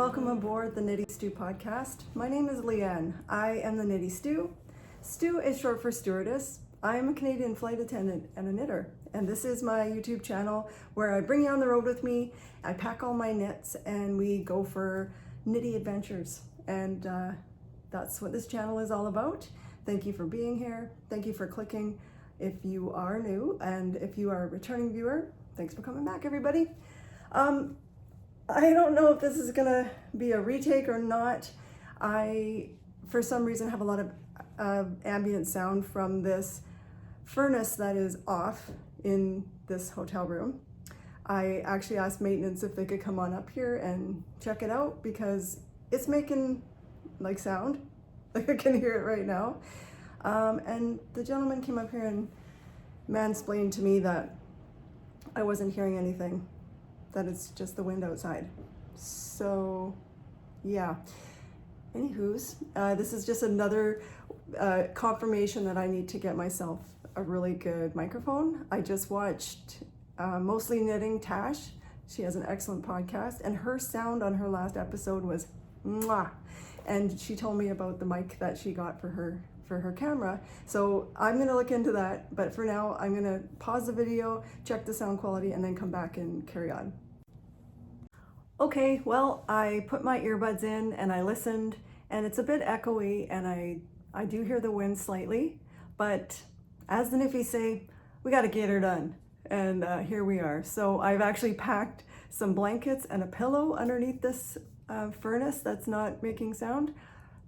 welcome aboard the Knitty Stew podcast. My name is Leanne. I am the Knitty Stew. Stew is short for stewardess. I am a Canadian flight attendant and a knitter, and this is my YouTube channel where I bring you on the road with me. I pack all my knits and we go for knitty adventures, and that's what this channel is all about. Thank you for being here. Thank you for clicking if you are new, and if you are a returning viewer, thanks for coming back, everybody. I don't know if this is gonna be a retake or not. I, for some reason, have a lot of ambient sound from this furnace that is off in this hotel room. I actually asked maintenance if they could come on up here and check it out because it's making like sound, like I can hear it right now. And the gentleman came up here and mansplained to me that I wasn't hearing anything, that it's just the wind outside. So yeah, anywho's, this is just another confirmation that I need to get myself a really good microphone. I just watched Mostly Knitting Tash. She has an excellent podcast, and her sound on her last episode was mwah. And she told me about the mic that she got for her camera. So I'm gonna look into that, but for now I'm gonna pause the video, check the sound quality, and then come back and carry on. Okay, well, I put my earbuds in and I listened, and it's a bit echoey, and I do hear the wind slightly, but as the Niffies say, we gotta get her done. And here we are. So I've actually packed some blankets and a pillow underneath this furnace that's not making sound.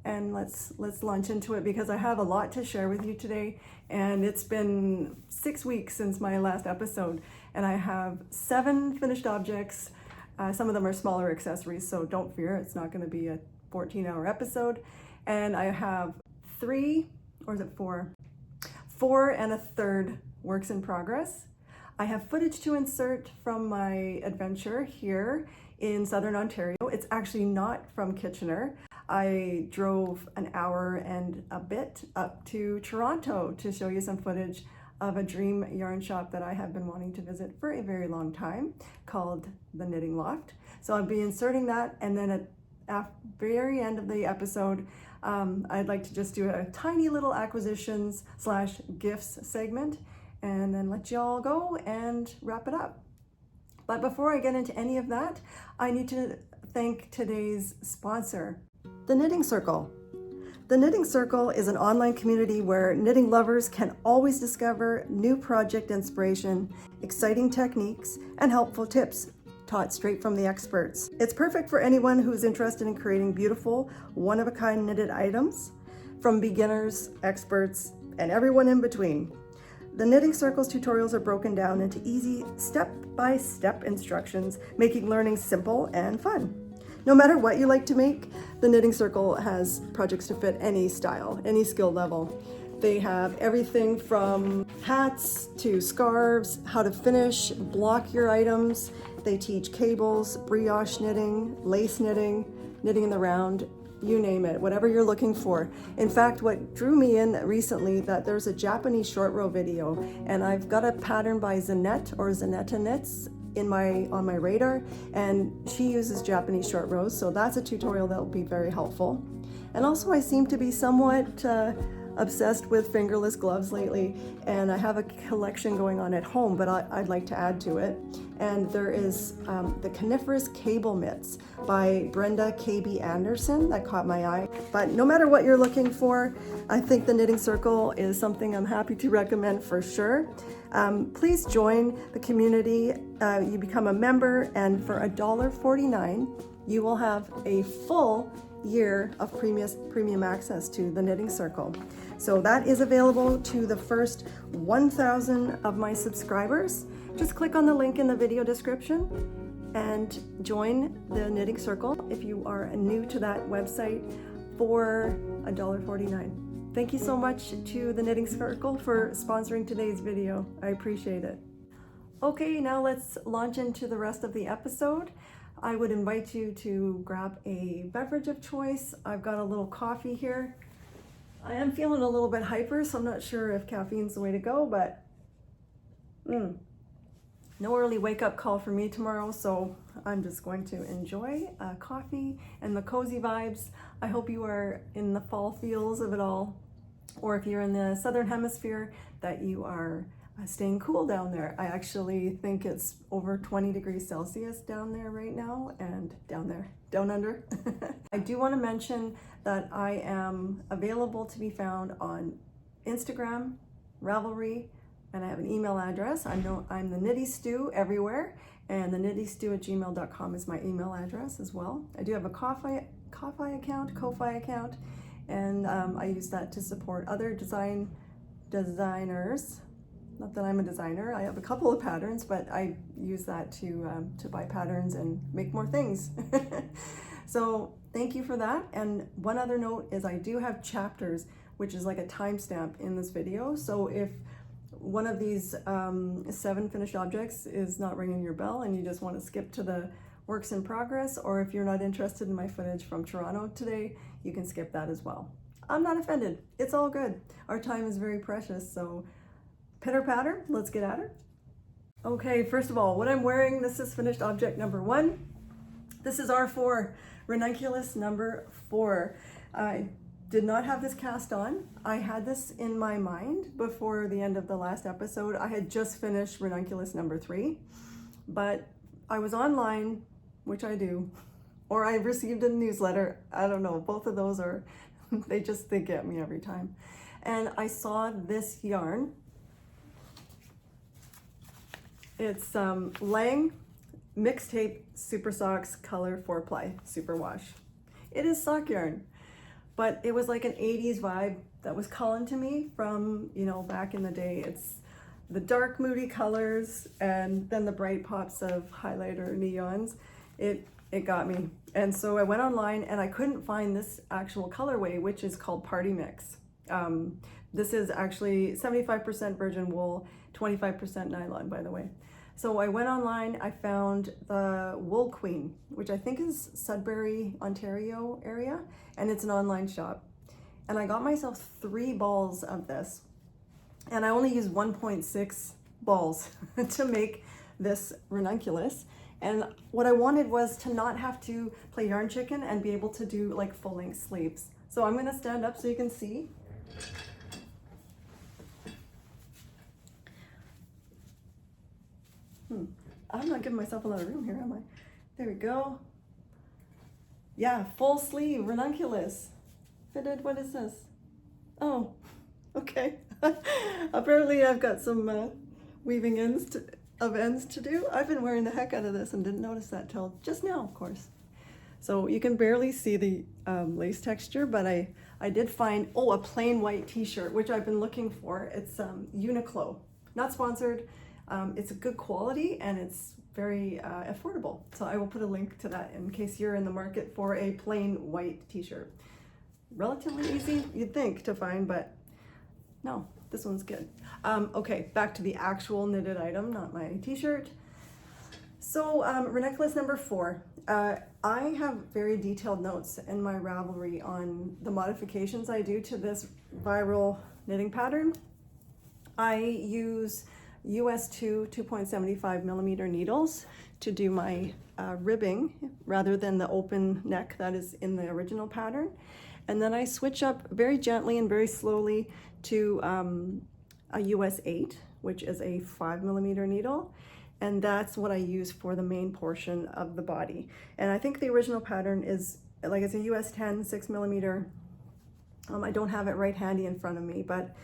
And let's launch into it because I have a lot to share with you today. And it's been 6 weeks since my last episode, and I have 7 finished objects. Some of them are smaller accessories, so don't fear, it's not gonna be a 14-hour episode. And I have 3, or is it 4? 4 1/3 works in progress. I have footage to insert from my adventure here in Southern Ontario. It's actually not from Kitchener. I drove an hour and a bit up to Toronto to show you some footage of a dream yarn shop that I have been wanting to visit for a very long time, called the Knitting Loft. So I'll be inserting that, and then at the very end of the episode, I'd like to just do a tiny little acquisitions / gifts segment, and then let y'all go and wrap it up. But before I get into any of that, I need to thank today's sponsor, The Knitting Circle. The Knitting Circle is an online community where knitting lovers can always discover new project inspiration, exciting techniques, and helpful tips taught straight from the experts. It's perfect for anyone who's interested in creating beautiful, one-of-a-kind knitted items, from beginners, experts, and everyone in between. The Knitting Circle's tutorials are broken down into easy step-by-step instructions, making learning simple and fun. No matter what you like to make, the Knitting Circle has projects to fit any style, any skill level. They have everything from hats to scarves, how to finish, block your items. They teach cables, brioche knitting, lace knitting, knitting in the round, you name it, whatever you're looking for. In fact, what drew me in recently, that there's a Japanese short row video, and I've got a pattern by Zanette or Zanetta Knits on my radar, and she uses Japanese short rows, so that's a tutorial that will be very helpful. And also, I seem to be somewhat obsessed with fingerless gloves lately, and I have a collection going on at home, but I'd like to add to it. And there is the Coniferous Cable Mitts by Brenda KB Anderson that caught my eye. But no matter what you're looking for, I think the Knitting Circle is something I'm happy to recommend for sure. Please join the community. You become a member, and for $1.49, you will have a full year of premium access to the Knitting Circle. So that is available to the first 1,000 of my subscribers. Just click on the link in the video description and join the Knitting Circle if you are new to that website for $1.49. Thank you so much to the Knitting Circle for sponsoring today's video. I appreciate it. Okay, now let's launch into the rest of the episode. I would invite you to grab a beverage of choice. I've got a little coffee here. I am feeling a little bit hyper, so I'm not sure if caffeine's the way to go, but No early wake up call for me tomorrow, so I'm just going to enjoy coffee and the cozy vibes. I hope you are in the fall feels of it all, or if you're in the southern hemisphere, that you are staying cool down there. I actually think it's over 20 degrees Celsius down there right now, and down under. I do want to mention that I am available to be found on Instagram, Ravelry, and I have an email address. I'm the Knitty Stew everywhere, and the knittystew@gmail.com is my email address as well. I do have a Ko-fi account, and I use that to support other designers. Not that I'm a designer. I have a couple of patterns, but I use that to buy patterns and make more things. So thank you for that. And one other note is I do have chapters, which is like a timestamp in this video. So if one of these 7 finished objects is not ringing your bell and you just want to skip to the works in progress, or if you're not interested in my footage from Toronto today, you can skip that as well. I'm not offended. It's all good. Our time is very precious, so pitter patter, let's get at it. Okay, first of all, what I'm wearing, this is finished object number 1. This is R4, ranunculus number 4. I did not have this cast on. I had this in my mind before the end of the last episode. I had just finished ranunculus number 3, but I was online, which I do, or I received a newsletter. I don't know, both of those are, they get me every time. And I saw this yarn. It's Lang Mixtape Super Socks Color 4-ply Superwash. It is sock yarn, but it was like an 80s vibe that was calling to me from, back in the day. It's the dark moody colors and then the bright pops of highlighter neons. It got me. And so I went online and I couldn't find this actual colorway, which is called Party Mix. This is actually 75% virgin wool, 25% nylon, by the way. So I went online, I found the Wool Queen, which I think is Sudbury, Ontario area, and it's an online shop. And I got myself 3 balls of this, and I only used 1.6 balls to make this ranunculus. And what I wanted was to not have to play yarn chicken and be able to do like full-length sleeves. So I'm gonna stand up so you can see. I'm not giving myself a lot of room here, am I? There we go. Yeah, full sleeve ranunculus. Fitted, what is this? Oh, okay. Apparently I've got some weaving ends to do. I've been wearing the heck out of this and didn't notice that till just now, of course. So you can barely see the lace texture, but I did find, a plain white t-shirt, which I've been looking for. It's Uniqlo, not sponsored. It's a good quality and it's very affordable. So I will put a link to that in case you're in the market for a plain white t-shirt. Relatively easy, you'd think, to find, but no, this one's good. Okay, back to the actual knitted item, not my t-shirt. So ranunculus number 4. I have very detailed notes in my Ravelry on the modifications I do to this viral knitting pattern. I use US 2.75 millimeter needles to do my ribbing rather than the open neck that is in the original pattern. And then I switch up very gently and very slowly to a US 8, which is a 5 millimeter needle. And that's what I use for the main portion of the body. And I think the original pattern is, like, it's a US 10, 6 millimeter. I don't have it right handy in front of me, but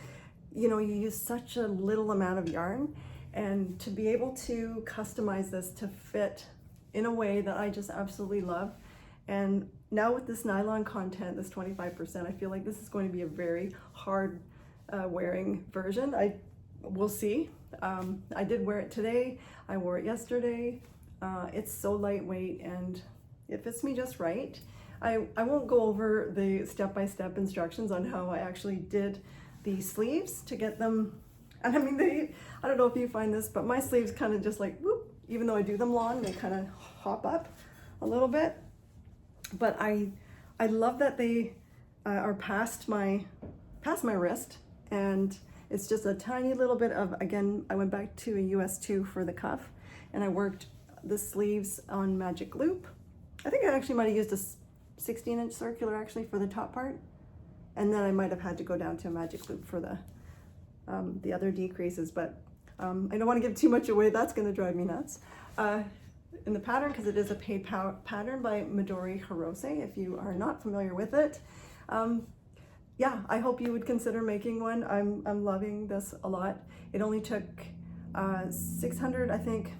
you use such a little amount of yarn, and to be able to customize this to fit in a way that I just absolutely love. And now with this nylon content, this 25%, I feel like this is going to be a very hard wearing version. We'll see. I did wear it today. I wore it yesterday. It's so lightweight and it fits me just right. I won't go over the step-by-step instructions on how I actually did the sleeves to get them. And I mean, I don't know if you find this, but my sleeves kind of just like, whoop, even though I do them long, they kind of hop up a little bit. But I love that they are past my wrist, and it's just a tiny little bit of, again, I went back to a US 2 for the cuff. and I worked the sleeves on magic loop. I think I actually might have used a 16-inch circular actually for the top part, and then I might have had to go down to a magic loop for the other decreases, but I don't want to give too much away. That's going to drive me nuts. In the pattern, because it is a paid pattern by Midori Hirose, if you are not familiar with it. Yeah, I hope you would consider making one. I'm loving this a lot. It only took 600, I think.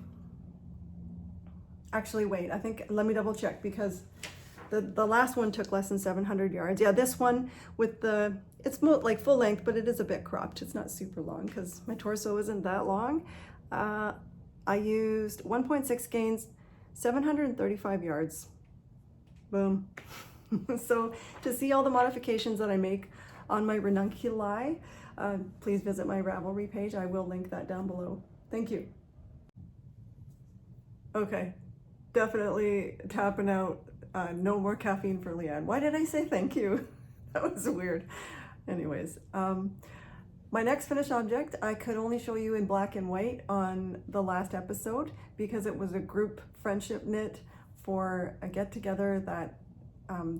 Actually, wait, I think, let me double check, because the last one took less than 700 yards. Yeah, this one with it's like full length, but it is a bit cropped. It's not super long because my torso isn't that long. I used 1.6 gains, 735 yards. Boom. So to see all the modifications that I make on my ranunculi, please visit my Ravelry page. I will link that down below. Thank you. Okay, definitely tapping out. No more caffeine for Leanne. Why did I say thank you? That was weird. Anyways, my next finished object, I could only show you in black and white on the last episode because it was a group friendship knit for a get-together that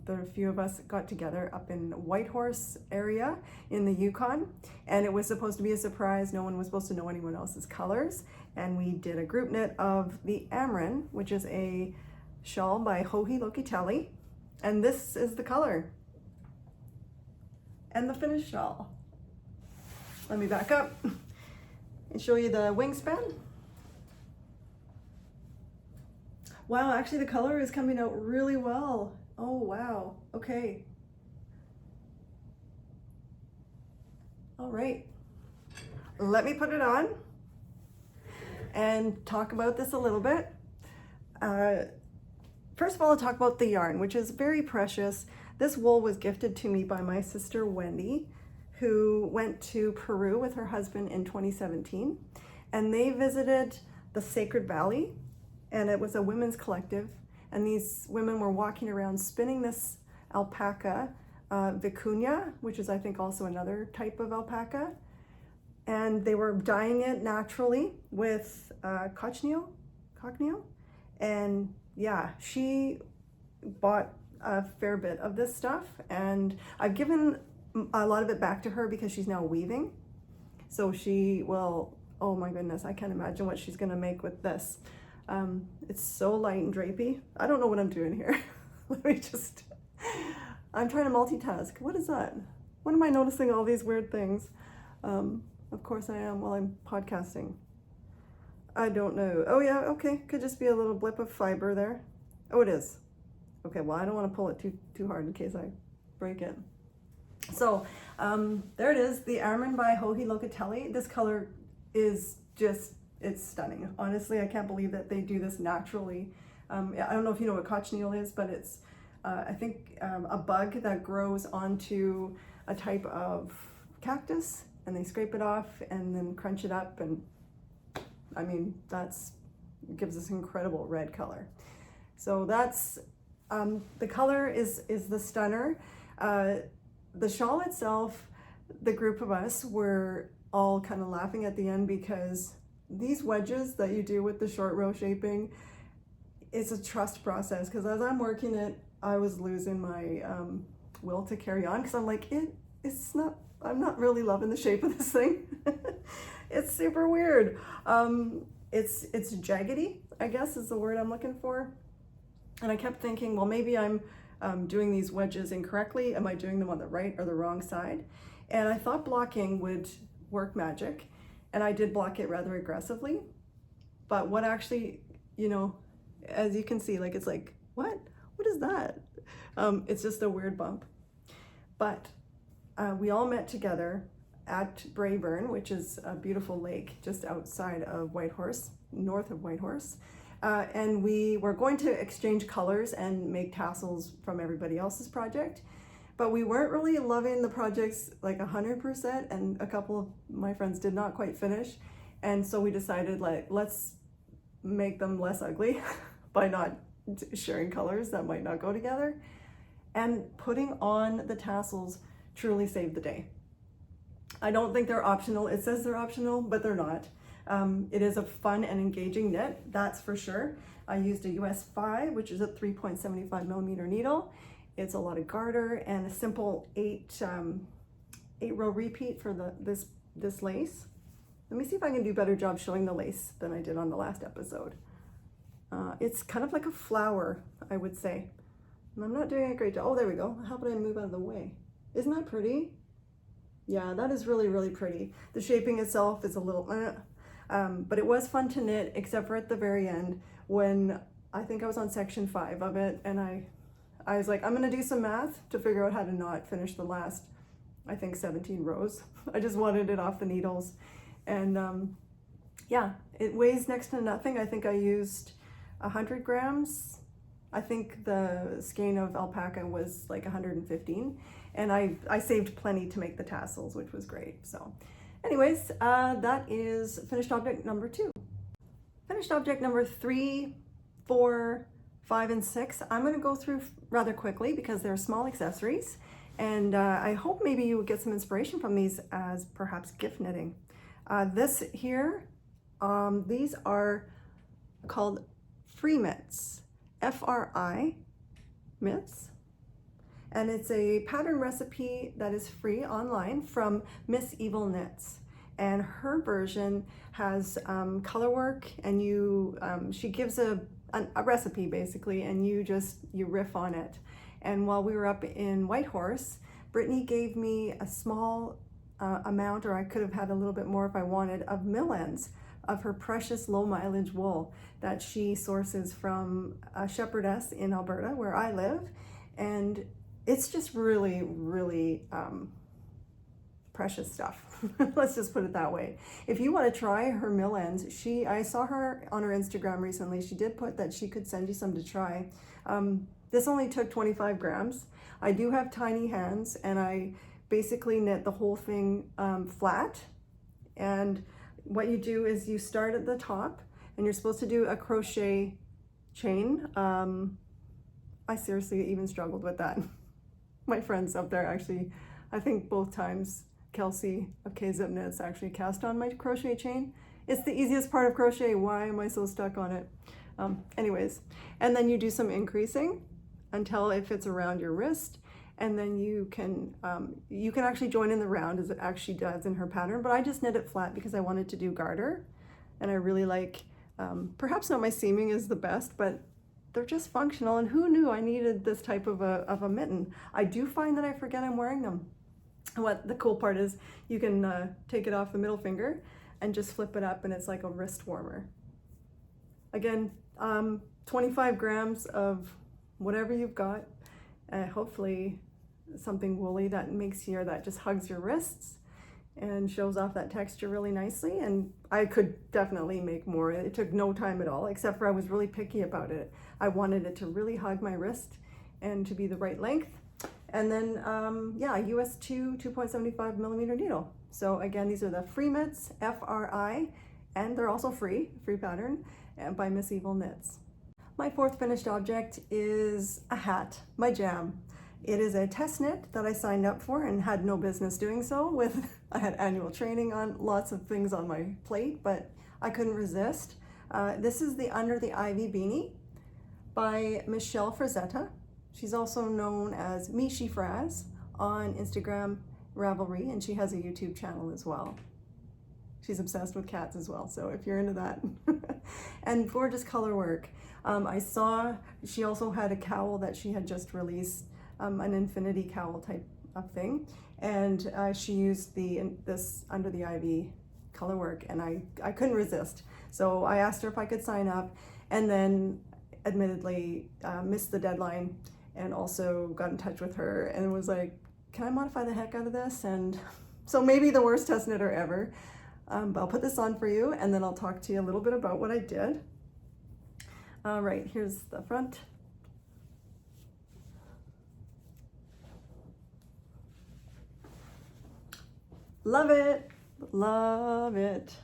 the few of us got together up in Whitehorse area in the Yukon, and it was supposed to be a surprise. No one was supposed to know anyone else's colors, and we did a group knit of the Amrin, which is a shawl by Joji Lokitelli, and this is the color and the finished shawl. Let me back up and show you the wingspan. Wow, actually the color is coming out really well. Oh wow, okay. All right, let me put it on and talk about this a little bit. First of all, I'll talk about the yarn, which is very precious. This wool was gifted to me by my sister Wendy, who went to Peru with her husband in 2017, and they visited the Sacred Valley, and it was a women's collective, and these women were walking around spinning this alpaca, vicuña, which is I think also another type of alpaca, and they were dyeing it naturally with cochineal, and yeah, she bought a fair bit of this stuff, and I've given a lot of it back to her because she's now weaving. So she will, oh my goodness, I can't imagine what she's gonna make with this. It's so light and drapey. I don't know what I'm doing here. I'm trying to multitask. What is that? When am I noticing all these weird things? Of course I am while I'm podcasting. I don't know. Oh yeah, okay. Could just be a little blip of fiber there. Oh, it is. Okay, well, I don't want to pull it too hard in case I break it. So there it is, the Amrin by Joji Lokitelli. This color is just, it's stunning. Honestly, I can't believe that they do this naturally. I don't know if you know what cochineal is, but it's, I think, a bug that grows onto a type of cactus, and they scrape it off and then crunch it up, and I mean, gives this incredible red color. So that's, the color is the stunner. The shawl itself, the group of us were all kind of laughing at the end because these wedges that you do with the short row shaping, it's a trust process, because as I'm working it, I was losing my will to carry on, because I'm like, I'm not really loving the shape of this thing. It's super weird. It's jaggedy, I guess is the word I'm looking for. And I kept thinking, well, maybe I'm doing these wedges incorrectly. Am I doing them on the right or the wrong side? And I thought blocking would work magic, and I did block it rather aggressively. But what actually, you know, as you can see, like, it's like, what is that? It's just a weird bump. But we all met together at Braeburn, which is a beautiful lake just outside of Whitehorse, north of Whitehorse. And we were going to exchange colors and make tassels from everybody else's project, but we weren't really loving the projects like 100%, and a couple of my friends did not quite finish. And so we decided, like, let's make them less ugly by not sharing colors that might not go together. And putting on the tassels truly saved the day. I don't think they're optional. It says they're optional, but they're not. It is a fun and engaging knit, that's for sure. I used a US 5, which is a 3.75 millimeter needle. It's a lot of garter and a simple 8-row repeat for this lace. Let me see if I can do a better job showing the lace than I did on the last episode. It's kind of like a flower, I would say. And I'm not doing a great job. Oh, there we go. How about I move out of the way? Isn't that pretty? Yeah, that is really, really pretty. The shaping itself is a little, but it was fun to knit, except for at the very end when I think I was on section 5 of it, and I was like, I'm gonna do some math to figure out how to not finish the last, I think 17 rows. I just wanted it off the needles. And yeah, it weighs next to nothing. I think I used 100 grams. I think the skein of alpaca was like 115, and I saved plenty to make the tassels, which was great. So anyways, that is finished object number 2. Finished object number 3, 4, 5, and 6. I'm going to go through rather quickly because they're small accessories, and I hope maybe you would get some inspiration from these as perhaps gift knitting. This here, these are called free mitts, F-R-I mitts, and it's a pattern recipe that is free online from Miss Evil Knits, and her version has color work, and she gives a recipe basically, and you riff on it. And while we were up in Whitehorse, Brittany gave me a small amount, or I could have had a little bit more if I wanted, of mill ends of her precious low mileage wool that she sources from a shepherdess in Alberta where I live, and it's just really, really precious stuff. Let's just put it that way. If you want to try her mill ends, I saw her on her Instagram recently. She did put that she could send you some to try. This only took 25 grams. I do have tiny hands, and I basically knit the whole thing flat. And what you do is you start at the top, and you're supposed to do a crochet chain. I seriously even struggled with that. My friends up there actually, I think both times, Kelsey of K-Zip Knits actually cast on my crochet chain. It's the easiest part of crochet. Why am I so stuck on it? Anyways, and then you do some increasing until it fits around your wrist, and then you can actually join in the round as it actually does in her pattern, but I just knit it flat because I wanted to do garter, and I really like, perhaps not my seaming is the best, but they're just functional, and who knew I needed this type of a mitten. I do find that I forget I'm wearing them. What the cool part is, you can take it off the middle finger and just flip it up, and it's like a wrist warmer. Again, 25 grams of whatever you've got, hopefully something woolly that that just hugs your wrists and shows off that texture really nicely. And I could definitely make more. It took no time at all, except for I was really picky about it. I wanted it to really hug my wrist and to be the right length. And then, yeah, US 2.75 millimeter needle. So again, these are the free mitts, F-R-I, and they're also free pattern by Miss Evil Knits. My 4th finished object is a hat, my jam. It is a test knit that I signed up for and had no business doing so I had annual training on lots of things on my plate, but I couldn't resist. This is the Under the Ivy beanie by Michelle Frazetta. She's also known as Mishi Fraz on Instagram, Ravelry, and she has a YouTube channel as well. She's obsessed with cats as well, so if you're into that. And gorgeous color work. I saw she also had a cowl that she had just released, an infinity cowl type of thing, and she used this Under the Ivy color work, and I couldn't resist. So I asked her if I could sign up, and then admittedly missed the deadline, and also got in touch with her and was like, can I modify the heck out of this? And so maybe the worst test knitter ever. But I'll put this on for you, and then I'll talk to you a little bit about what I did. All right, here's the front. Love it, love it.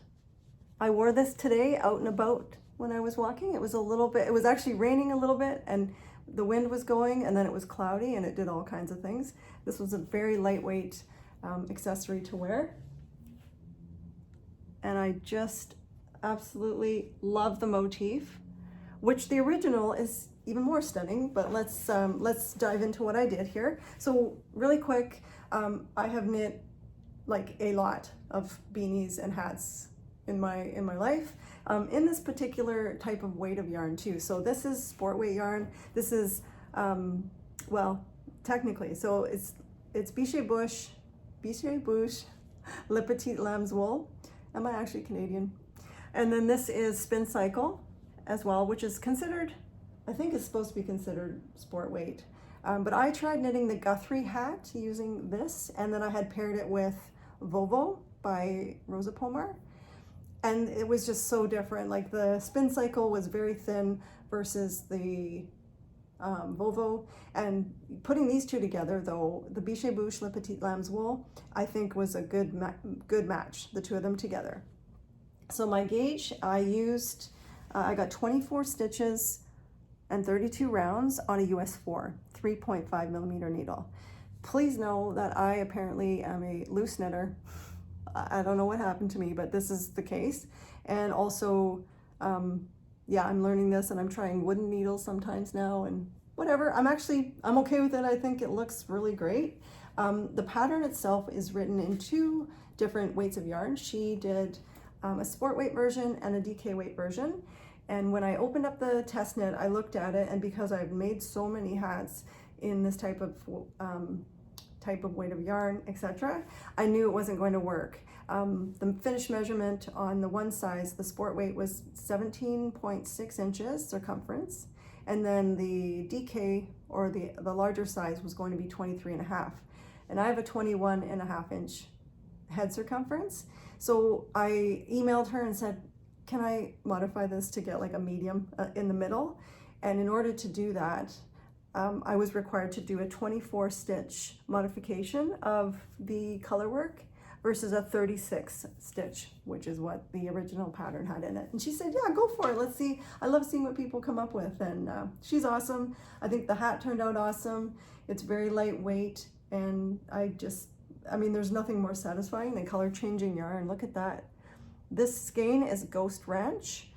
I wore this today out and about when I was walking. It was actually raining a little bit, and the wind was going, and then it was cloudy, and it did all kinds of things. This was a very lightweight accessory to wear. And I just Absolutely love the motif, which the original is even more stunning, but let's dive into what I did here. So really quick, I have knit like a lot of beanies and hats in my life, in this particular type of weight of yarn too. So this is sport weight yarn. This is well, technically, so it's Biche Bouche Le Petit Lamb's wool. Am I actually Canadian? And then this is Spin Cycle as well, which is considered, I think it's supposed to be considered sport weight. But I tried knitting the Guthrie hat using this, and then I had paired it with Vovo by Rosa Pomar. And it was just so different. Like the Spin Cycle was very thin versus the Vovo. And putting these two together, though, the Biche Bouche Le Petit Lamb's wool, I think was a good match, the two of them together. So my gauge, I used, I got 24 stitches and 32 rounds on a US 4, 3.5 millimeter needle. Please know that I apparently am a loose knitter. I don't know what happened to me, but this is the case. And also, yeah, I'm learning this, and I'm trying wooden needles sometimes now, and whatever. I'm okay with it. I think it looks really great. The pattern itself is written in 2 different weights of yarn. She did a sport weight version and a DK weight version. And when I opened up the test knit, I looked at it, and because I've made so many hats in this type of weight of yarn, etc., I knew it wasn't going to work. The finished measurement on the one size, the sport weight, was 17.6 inches circumference, and then the DK, or the larger size, was going to be 23.5, and I have a 21.5 inch head circumference. So I emailed her and said, can I modify this to get like a medium in the middle? And in order to do that, I was required to do a 24 stitch modification of the color work versus a 36 stitch, which is what the original pattern had in it. And she said, yeah, go for it. Let's see. I love seeing what people come up with. And she's awesome. I think the hat turned out awesome. It's very lightweight. And I mean, there's nothing more satisfying than color changing yarn. Look at that. This skein is Ghost Ranch,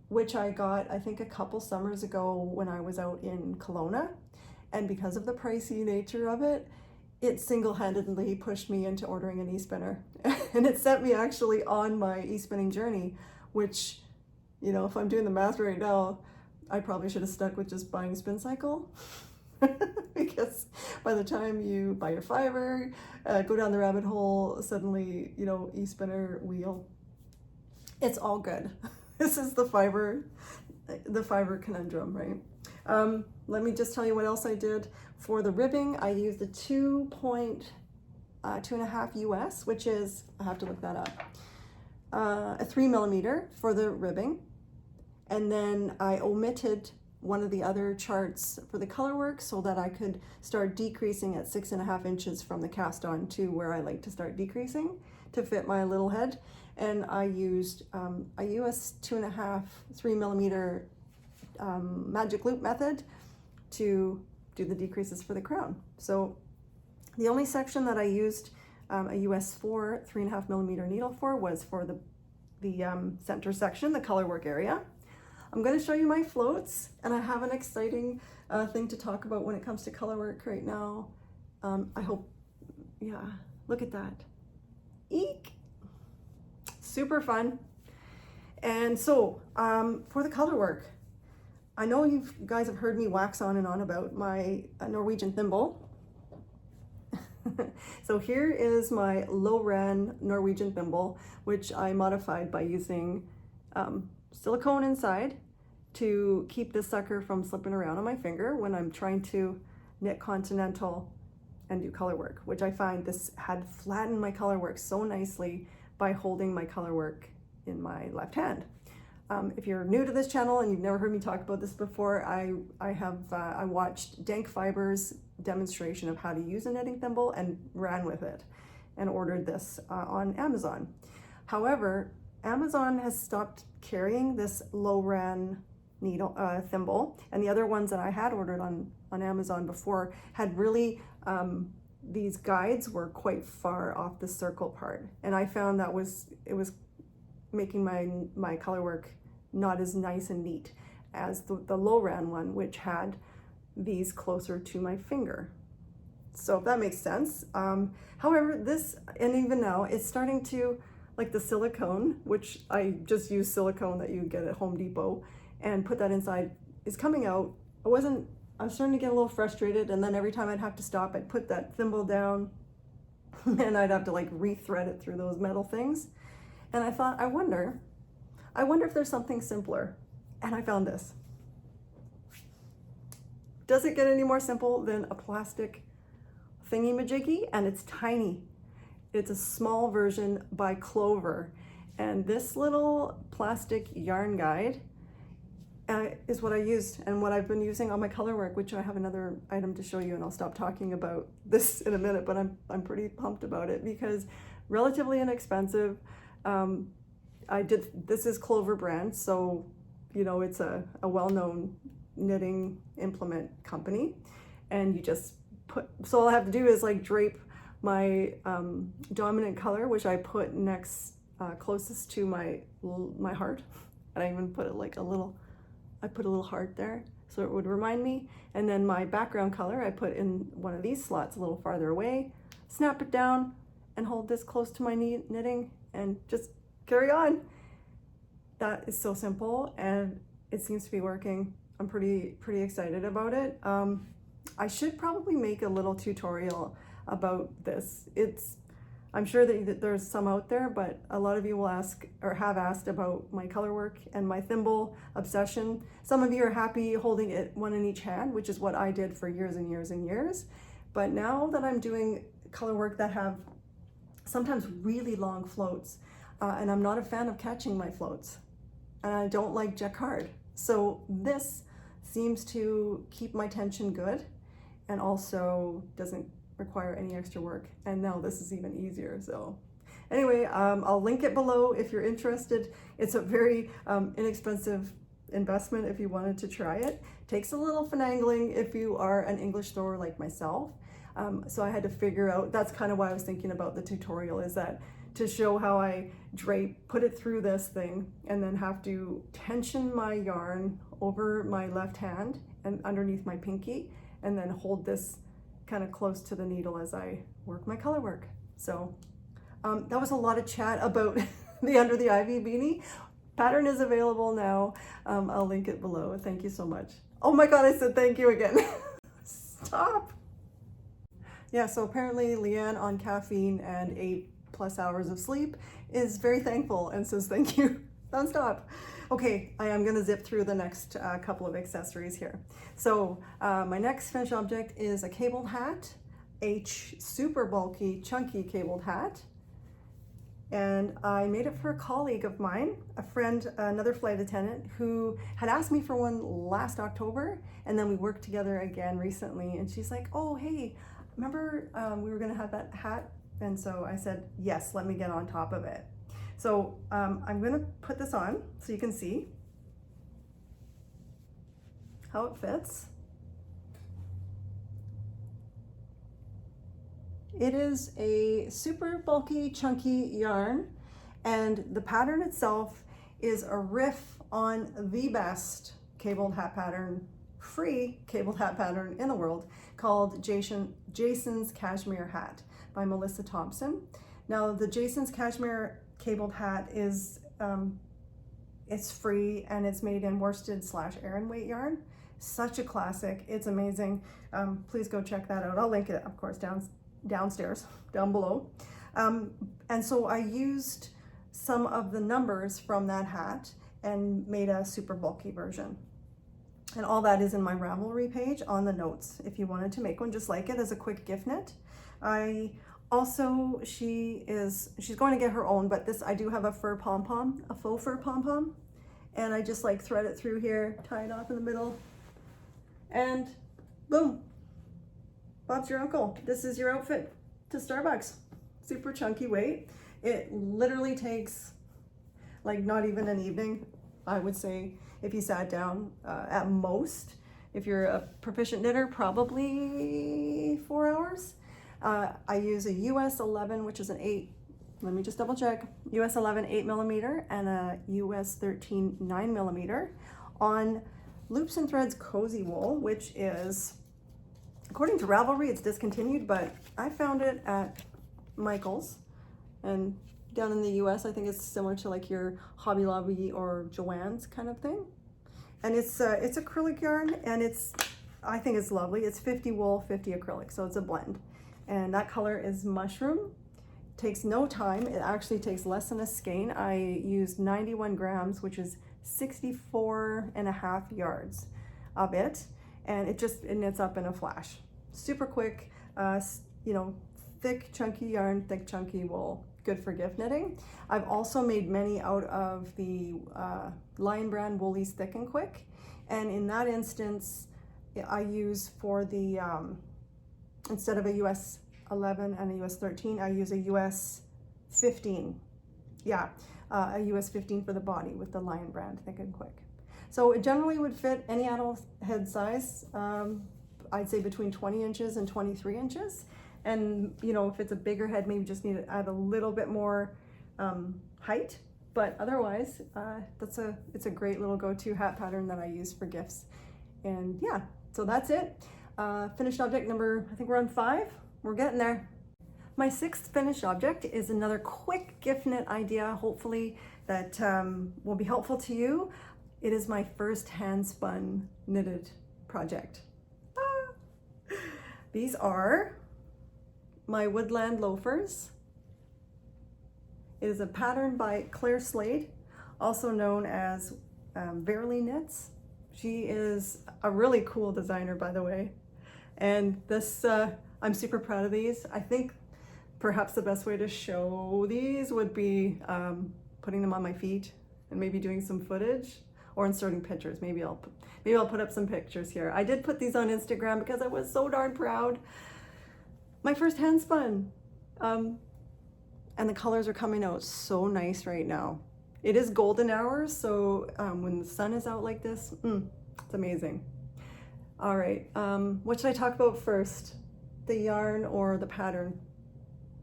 which I got, I think, a couple summers ago when I was out in Kelowna. And because of the pricey nature of it, it single-handedly pushed me into ordering an e-spinner. And it set me actually on my e-spinning journey, which, you know, if I'm doing the math right now, I probably should have stuck with just buying a Spin Cycle. Because by the time you buy your fiber, go down the rabbit hole, suddenly, you know, e-spinner wheel, it's all good. This is the fiber conundrum, right? Let me just tell you what else I did. For the ribbing, I used a 2.5 US, which is, I have to look that up, a 3 millimeter for the ribbing. And then I omitted one of the other charts for the color work so that I could start decreasing at 6.5 inches from the cast on to where I like to start decreasing to fit my little head. And I used a US 2.5, 3 millimeter magic loop method to do the decreases for the crown. So the only section that I used a US 4, 3.5 millimeter needle for was for the center section, the color work area. I'm going to show you my floats, and I have an exciting thing to talk about when it comes to color work right now. I hope, yeah, look at that. Eek! Super fun. And so for the color work, I know you guys have heard me wax on and on about my Norwegian thimble. So here is my low-ran Norwegian thimble, which I modified by using silicone inside to keep this sucker from slipping around on my finger when I'm trying to knit continental and do color work, which I find this had flattened my color work so nicely by holding my color work in my left hand. If you're new to this channel and you've never heard me talk about this before, I watched Dank Fiber's demonstration of how to use a knitting thimble and ran with it and ordered this on Amazon. However, Amazon has stopped carrying this low-ran needle thimble, and the other ones that I had ordered on Amazon before had really these guides were quite far off the circle part, and I found that it was making my color work not as nice and neat as the low ran one, which had these closer to my finger. So if that makes sense. However, this, and even now, it's starting to, like the silicone, which I just use silicone that you get at Home Depot and put that inside, is coming out. I was starting to get a little frustrated, and then every time I'd have to stop, I'd put that thimble down and I'd have to like re-thread it through those metal things. And I thought, I wonder if there's something simpler. And I found this. Does it get any more simple than a plastic thingy-majiggy? And it's tiny. It's a small version by Clover. And this little plastic yarn guide is what I used and what I've been using on my color work, which I have another item to show you, and I'll stop talking about this in a minute, but I'm pretty pumped about it because relatively inexpensive. This is Clover brand, so you know it's a well-known knitting implement company, and you just so all I have to do is like drape my dominant color, which I put next closest to my heart, and I even put it like I put a little heart there so it would remind me, and then my background color I put in one of these slots a little farther away, snap it down and hold this close to my knitting and just carry on. That is so simple and it seems to be working. I'm pretty excited about it. I should probably make a little tutorial about this. I'm sure that there's some out there, but a lot of you will ask or have asked about my color work and my thimble obsession. Some of you are happy holding it one in each hand, which is what I did for years and years and years. But now that I'm doing color work that have sometimes really long floats, and I'm not a fan of catching my floats, and I don't like jacquard. So this seems to keep my tension good and also doesn't require any extra work. And now this is even easier. So anyway, I'll link it below if you're interested. It's a very inexpensive investment if you wanted to try it. Takes a little finagling if you are an English thrower like myself. So I had to figure out, that's kind of why I was thinking about the tutorial, is that to show how I put it through this thing and then have to tension my yarn over my left hand and underneath my pinky, and then hold this kind of close to the needle as I work my color work. So that was a lot of chat about the Under the Ivy beanie. Pattern is available now. I'll link it below. Thank you so much. Oh my God, I said thank you again. Stop. Yeah, so apparently Leanne on caffeine and 8+ hours of sleep is very thankful and says thank you nonstop. Okay, I am gonna zip through the next couple of accessories here. So my next finished object is a cabled hat, a super bulky, chunky cabled hat. And I made it for a colleague of mine, a friend, another flight attendant, who had asked me for one last October, and then we worked together again recently, and she's like, oh, hey, remember we were gonna have that hat? And so I said, yes, let me get on top of it. So I'm gonna put this on so you can see how it fits. It is a super bulky, chunky yarn, and the pattern itself is a riff on the best cabled hat pattern, free cabled hat pattern in the world, called Jason's Cashmere Hat by Melissa Thompson. Now the Jason's Cashmere cabled hat is it's free and it's made in worsted/Aran weight yarn. Such a classic, it's amazing. Please go check that out. I'll link it, of course, downstairs, down below. And so I used some of the numbers from that hat and made a super bulky version. And all that is in my Ravelry page on the notes if you wanted to make one just like it as a quick gift knit. Also, she's going to get her own, but I do have a fur pom-pom, a faux fur pom-pom, and I just like thread it through here, tie it off in the middle, and boom, Bob's your uncle. This is your outfit to Starbucks. Super chunky weight. It literally takes like not even an evening, I would say, if you sat down at most. If you're a proficient knitter, probably 4 hours. I use a US 11, which is an let me just double check, US 11 8mm and a US 13 9mm on Loops and Threads Cozy Wool, which is, according to Ravelry, it's discontinued, but I found it at Michael's, and down in the US, I think it's similar to like your Hobby Lobby or Joann's kind of thing. And it's acrylic yarn, and I think it's lovely. It's 50 wool, 50 acrylic, so it's a blend. And that color is Mushroom. Takes no time. It actually takes less than a skein. I used 91 grams, which is 64.5 yards of it, and it knits up in a flash. Super quick, you know, thick chunky yarn, thick chunky wool, good for gift knitting. I've also made many out of the Lion Brand Woolies Thick and Quick, and in that instance I use for the instead of a US 11 and a US 13, I use a US 15. Yeah, a US 15 for the body with the Lion Brand Thick and Quick. So it generally would fit any adult head size. I'd say between 20 inches and 23 inches. And you know, if it's a bigger head, maybe just need to add a little bit more height. But otherwise, it's a great little go-to hat pattern that I use for gifts. And yeah, so that's it. Finished object number, I think we're on 5. We're getting there. My 6th finished object is another quick gift knit idea, hopefully that will be helpful to you. It is my first hand spun knitted project. These are my woodland loafers. It is a pattern by Claire Slade, also known as Verily Knits. She is a really cool designer, by the way. And this, I'm super proud of these. I think perhaps the best way to show these would be putting them on my feet and maybe doing some footage or inserting pictures. Maybe I'll put up some pictures here. I did put these on Instagram because I was so darn proud. My first hand spun. And the colors are coming out so nice right now. It is golden hours, so when the sun is out like this, it's amazing. All right, what should I talk about first? The yarn or the pattern?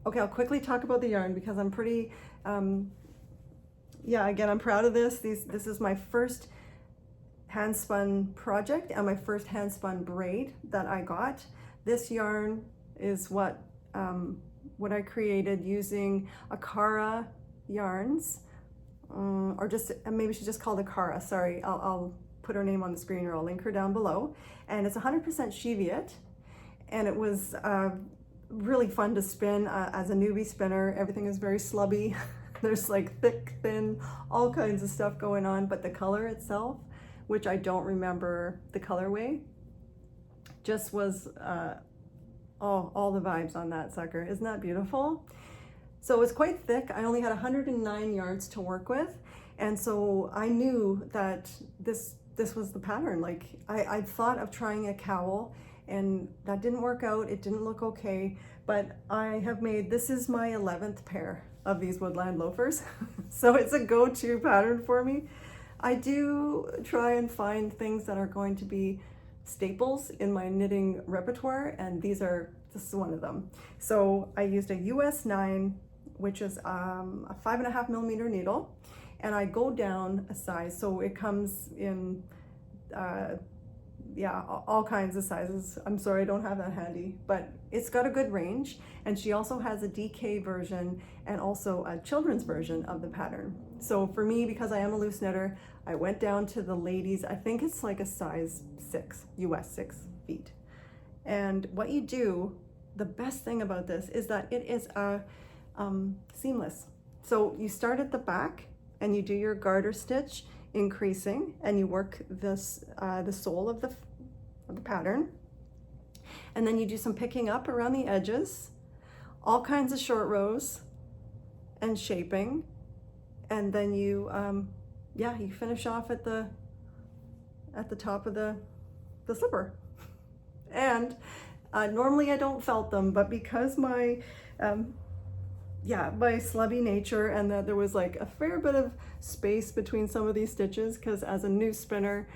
Okay, I'll quickly talk about the yarn because I'm pretty, yeah, again, I'm proud of this. This is my first hand spun project and my first hand spun braid that I got. This yarn is what I created using Akara yarns, or just, maybe she just called Akara, sorry, I'll put her name on the screen or I'll link her down below. And it's 100% Cheviot, and it was really fun to spin as a newbie spinner. Everything is very slubby. There's like thick, thin, all kinds of stuff going on, but the color itself, which I don't remember the colorway, just was all the vibes on that sucker. Isn't that beautiful? So it's quite thick. I only had 109 yards to work with, and so I knew that this was the pattern. Like I thought of trying a cowl, and that didn't work out. It didn't look okay, but I have made, this is my 11th pair of these woodland loafers. So it's a go-to pattern for me. I do try and find things that are going to be staples in my knitting repertoire, and this is one of them. So I used a US 9, which is a 5.5mm needle, and I go down a size, so it comes in yeah, all kinds of sizes. I'm sorry, I don't have that handy, but it's got a good range. And she also has a DK version and also a children's version of the pattern. So for me, because I am a loose knitter, I went down to the ladies. I think it's like a size 6, US 6 feet. And what you do, the best thing about this is that it is seamless. So you start at the back and you do your garter stitch, increasing, and you work this the sole of the pattern, and then you do some picking up around the edges, all kinds of short rows and shaping, and then you yeah, you finish off at the top of the slipper. And normally I don't felt them, but because my yeah, my slubby nature, and that there was like a fair bit of space between some of these stitches, because as a new spinner,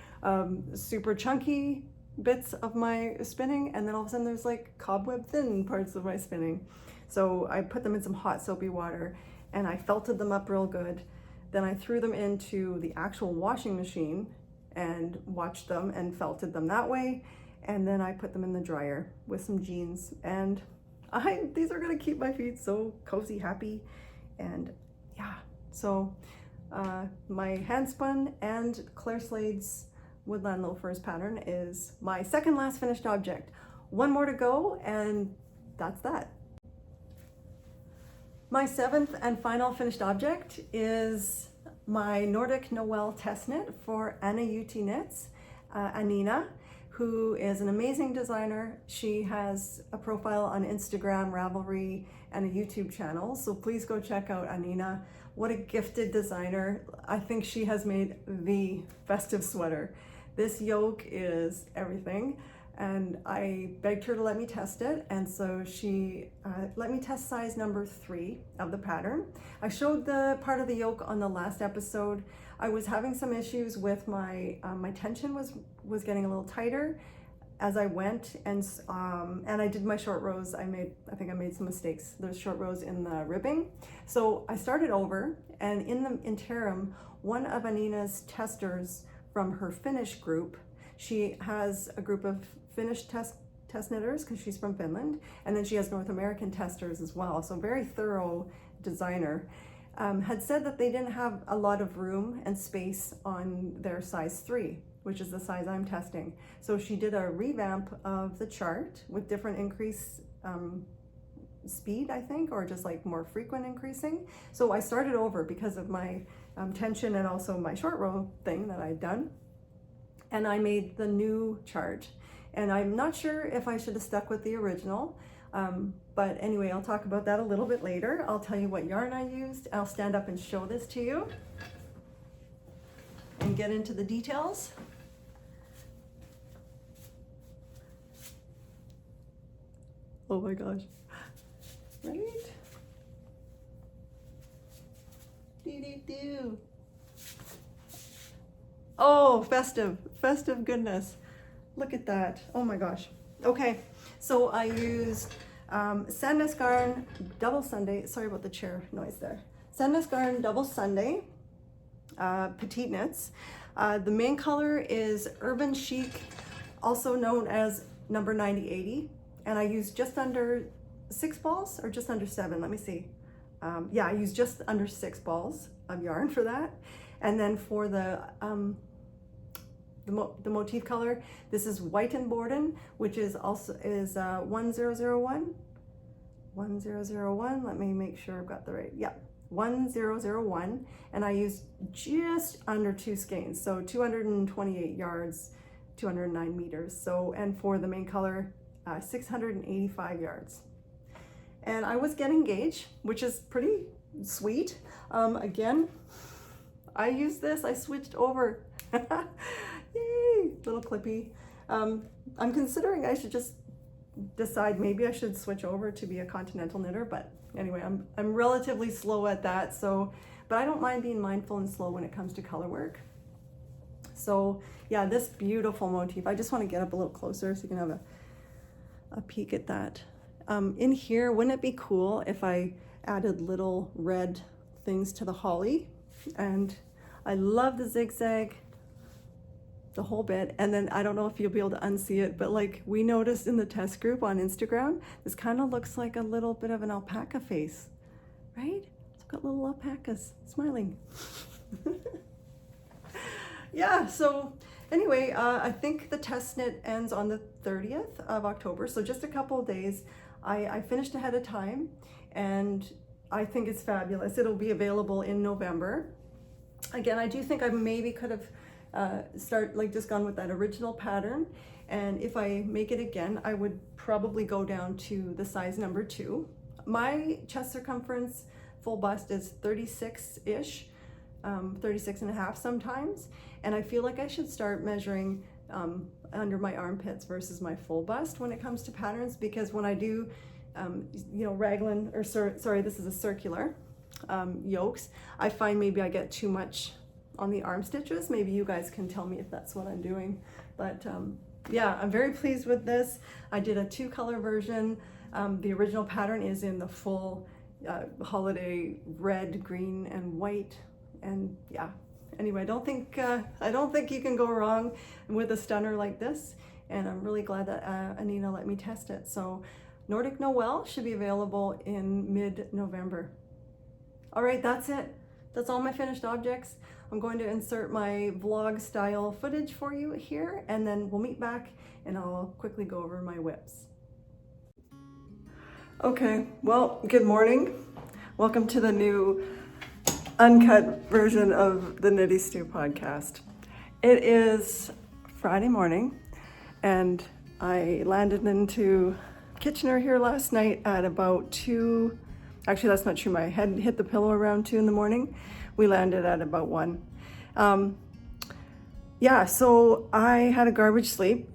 super chunky bits of my spinning, and then all of a sudden there's like cobweb thin parts of my spinning. So I put them in some hot soapy water and I felted them up real good. Then I threw them into the actual washing machine and watched them and felted them that way. And then I put them in the dryer with some jeans, and these are gonna keep my feet so cozy, happy, and yeah. So my handspun and Claire Slade's Woodland Loafers pattern is my second last finished object. One more to go, and that's that. My seventh and final finished object is my Nordic Noel Test knit for Anniina Juuti knits, Anniina, who is an amazing designer. She has a profile on Instagram, Ravelry, and a YouTube channel, so please go check out Anniina. What a gifted designer. I think she has made the festive sweater. This yoke is everything, and I begged her to let me test it, and so she let me test size number 3 of the pattern. I showed the part of the yoke on the last episode. I was having some issues with my tension was getting a little tighter as I went, and I did my short rows. I think I made some mistakes. There's short rows in the ribbing, so I started over. And in the interim, one of Anniina's testers from her Finnish group, she has a group of Finnish test knitters because she's from Finland, and then she has North American testers as well. So very thorough designer. Had said that they didn't have a lot of room and space on their size 3, which is the size I'm testing. So she did a revamp of the chart with different increase speed, I think, or just like more frequent increasing. So I started over because of my tension and also my short row thing that I'd done. And I made the new chart. And I'm not sure if I should have stuck with the original. But anyway, I'll talk about that a little bit later. I'll tell you what yarn I used. I'll stand up and show this to you and get into the details. Oh my gosh. Right? Do. Oh, festive goodness. Look at that. Oh my gosh. Okay, so I used Sandnes Garn Double Sunday. Sorry about the chair noise there. Sandnes Garn Double Sunday petite knits. The main color is Urban Chic, also known as number 9080, and I used just under 6 balls, or just under 7. Let me see. Yeah, I used just under 6 balls of yarn for that. And then for the motif color, this is White and Borden, which is also 1001. 1001. Let me make sure I've got the right. Yeah, 1001. And I used just under 2 skeins, so 228 yards, 209 meters. So, and for the main color, 685 yards. And I was getting gauge, which is pretty sweet. Again, I used this. I switched over. Yay, little clippy. I'm considering I should just decide maybe I should switch over to be a continental knitter, but anyway, I'm relatively slow at that, so, but I don't mind being mindful and slow when it comes to color work. So yeah, this beautiful motif. I just want to get up a little closer so you can have a peek at that. In here, wouldn't it be cool if I added little red things to the holly? And I love the zigzag, the whole bit. And then I don't know if you'll be able to unsee it, but like we noticed in the test group on Instagram, this kind of looks like a little bit of an alpaca face, right? It's got little alpacas smiling. Yeah, so anyway, I think the test knit ends on the 30th of October, so just a couple of days. I finished ahead of time, and I think it's fabulous. It'll be available in November. Again, I do think I maybe could have just gone with that original pattern, and if I make it again, I would probably go down to the size number 2. My chest circumference full bust is 36-ish, 36 and a half sometimes, and I feel like I should start measuring under my armpits versus my full bust when it comes to patterns, because when I do raglan, or sorry, this is a circular yokes, I find maybe I get too much on the arm stitches. Maybe you guys can tell me if that's what I'm doing, but yeah, I'm very pleased with this. I did a 2-color version. The original pattern is in the full holiday red, green, and white, and yeah. Anyway, I don't think you can go wrong with a stunner like this, and I'm really glad that Anniina let me test it. So Nordic Noel should be available in mid-November. All right, that's it. That's all my finished objects. I'm going to insert my vlog style footage for you here, and then we'll meet back and I'll quickly go over my whips. Okay, well, good morning. Welcome to the new uncut version of the Knitty Stew podcast. It is Friday morning, and I landed into Kitchener here last night at about 2. Actually, that's not true. My head hit the pillow around 2 in the morning. We landed at about 1. Yeah, so I had a garbage sleep,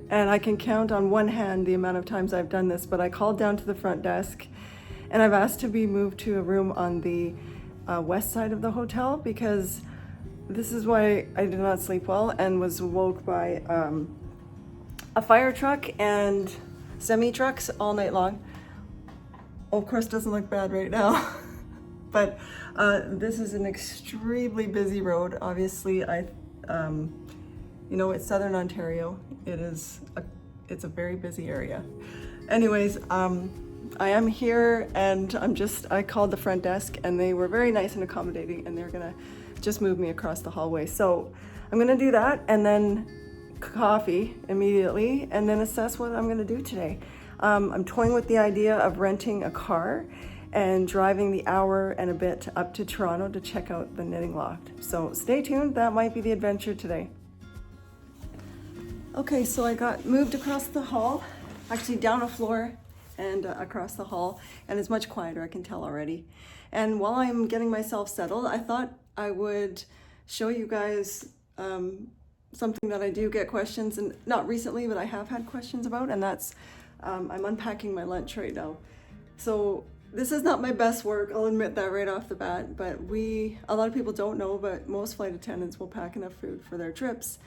and I can count on one hand the amount of times I've done this, but I called down to the front desk, and I've asked to be moved to a room on the west side of the hotel, because this is why I did not sleep well and was woke by a fire truck and semi-trucks all night long. Oh, of course, doesn't look bad right now, but this is an extremely busy road. Obviously, it's Southern Ontario. It's a very busy area. Anyways, I am here, and I called the front desk, and they were very nice and accommodating, and they're gonna just move me across the hallway. So I'm gonna do that, and then coffee immediately, and then assess what I'm gonna do today. I'm toying with the idea of renting a car and driving the hour and a bit up to Toronto to check out the knitting loft. So stay tuned, that might be the adventure today. Okay, so I got moved across the hall, actually down a floor and across the hall, and it's much quieter, I can tell already. And while I'm getting myself settled, I thought I would show you guys something that I do get questions, and not recently, but I have had questions about, and that's I'm unpacking my lunch right now. So this is not my best work, I'll admit that right off the bat, but a lot of people don't know, but most flight attendants will pack enough food for their trips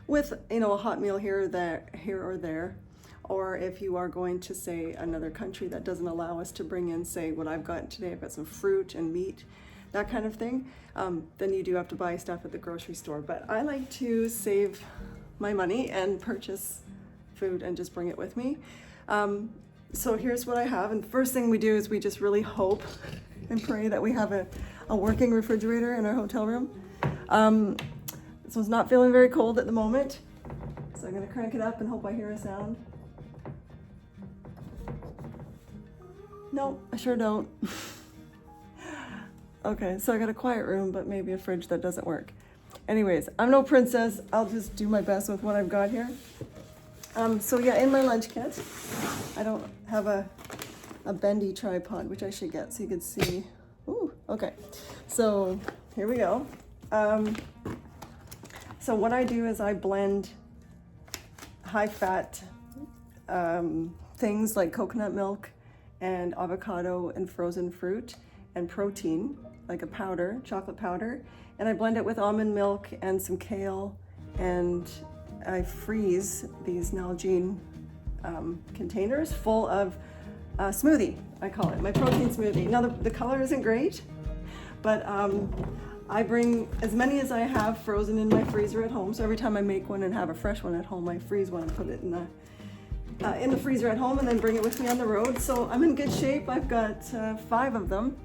with, a hot meal here or there, or if you are going to, say, another country that doesn't allow us to bring in, say, what I've got today, I've got some fruit and meat, that kind of thing, then you do have to buy stuff at the grocery store. But I like to save my money and purchase food and just bring it with me. So here's what I have, and the first thing we do is we just really hope and pray that we have a working refrigerator in our hotel room. This one's not feeling very cold at the moment, so I'm gonna crank it up and hope I hear a sound. No, I sure don't. Okay, so I got a quiet room, but maybe a fridge that doesn't work. Anyways, I'm no princess. I'll just do my best with what I've got here. So yeah, in my lunch kit, I don't have a bendy tripod, which I should get so you can see. Ooh, okay. So here we go. So what I do is I blend high-fat things like coconut milk and avocado and frozen fruit and protein, like a powder, chocolate powder, and I blend it with almond milk and some kale, and I freeze these Nalgene containers full of smoothie, I call it, my protein smoothie. Now the color isn't great, but I bring as many as I have frozen in my freezer at home, so every time I make one and have a fresh one at home, I freeze one and put it in the freezer at home and then bring it with me on the road. So I'm in good shape. I've got 5 of them.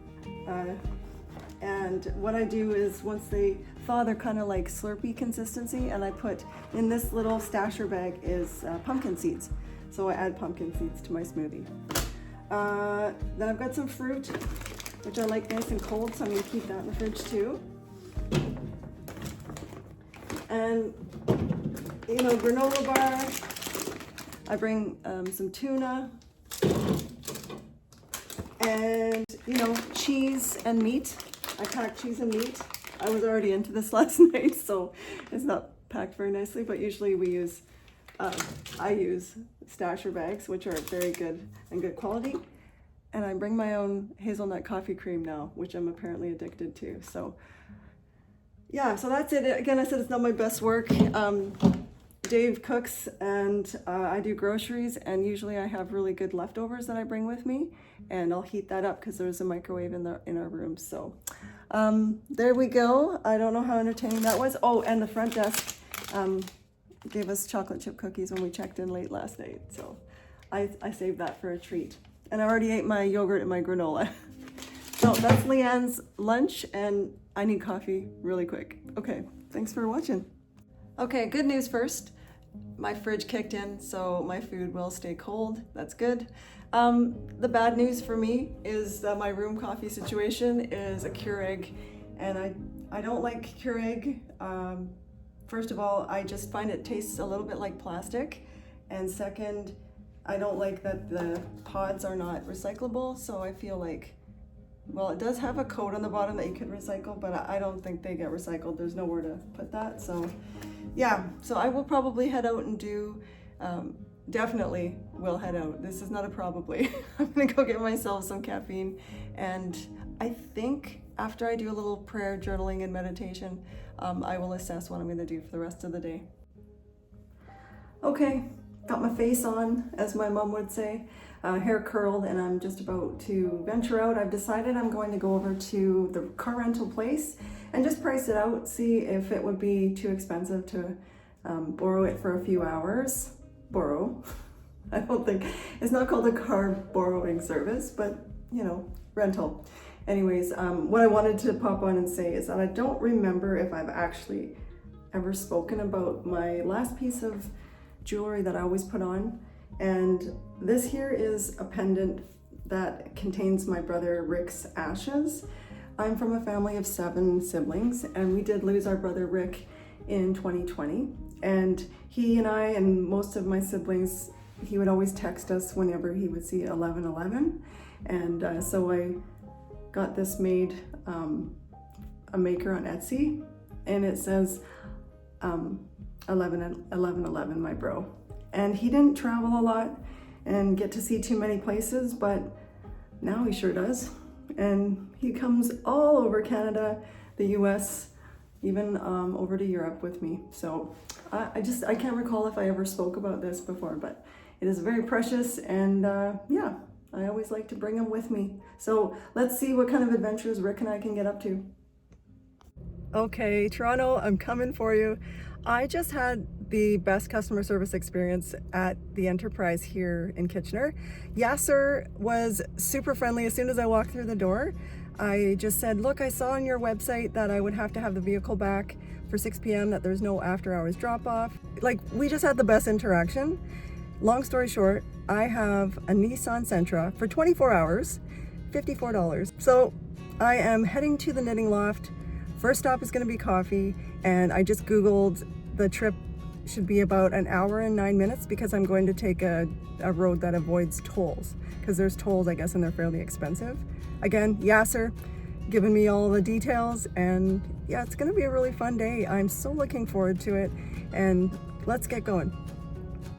And what I do is once they thaw, they're kind of like Slurpee consistency, and I put in this little stasher bag is pumpkin seeds. So I add pumpkin seeds to my smoothie. Then I've got some fruit, which I like nice and cold, so I'm gonna keep that in the fridge too. And granola bar. I bring some tuna and cheese and meat. I pack cheese and meat. I was already into this last night, so it's not packed very nicely, but usually I use stasher bags, which are very good and good quality. And I bring my own hazelnut coffee cream now, which I'm apparently addicted to. So yeah, so that's it. Again, I said it's not my best work. Dave cooks and I do groceries, and usually I have really good leftovers that I bring with me, and I'll heat that up because there's a microwave in our room. So there we go. I don't know how entertaining that was. Oh, and the front desk gave us chocolate chip cookies when we checked in late last night. So I saved that for a treat. And I already ate my yogurt and my granola. So that's Leanne's lunch, and I need coffee really quick. Okay, thanks for watching. Okay, good news first. My fridge kicked in, so my food will stay cold. That's good. The bad news for me is that my room coffee situation is a Keurig, and I don't like Keurig. First of all, I just find it tastes a little bit like plastic, and second, I don't like that the pods are not recyclable, so I feel like, well, it does have a coat on the bottom that you could recycle, but I don't think they get recycled. There's nowhere to put that, so yeah. So I will probably head out and do, definitely will head out. This is not a probably. I'm gonna go get myself some caffeine, and I think after I do a little prayer, journaling, and meditation, I will assess what I'm gonna do for the rest of the day. Okay. Got my face on, as my mom would say, hair curled, and I'm just about to venture out. I've decided I'm going to go over to the car rental place and just price it out, see if it would be too expensive to borrow it for a few hours. Borrow. I don't think, it's not called a car borrowing service, but you know, rental. Anyways, what I wanted to pop on and say is that I don't remember if I've actually ever spoken about my last piece of jewelry that I always put on, and this here is a pendant that contains my brother Rick's ashes. I'm from a family of 7 siblings, and we did lose our brother Rick in 2020, and he and I and most of my siblings, he would always text us whenever he would see 1111, and so I got this made, a maker on Etsy, and it says 1111 my bro. And he didn't travel a lot and get to see too many places, but now he sure does. And he comes all over Canada, the US, even over to Europe with me. So I can't recall if I ever spoke about this before, but it is very precious, and yeah, I always like to bring him with me. So let's see what kind of adventures Rick and I can get up to. Okay, Toronto, I'm coming for you. I just had the best customer service experience at the Enterprise here in Kitchener. Yasser was super friendly. As soon as I walked through the door, I just said, look, I saw on your website that I would have to have the vehicle back for 6 p.m., that there's no after hours drop off. Like, we just had the best interaction. Long story short, I have a Nissan Sentra for 24 hours, $54. So I am heading to the Knitting Loft. First stop is going to be coffee, and I just Googled the trip should be about an hour and 9 minutes because I'm going to take a road that avoids tolls, because there's tolls, I guess, and they're fairly expensive. Again, Yasser giving me all the details, and yeah, it's going to be a really fun day. I'm so looking forward to it, and let's get going.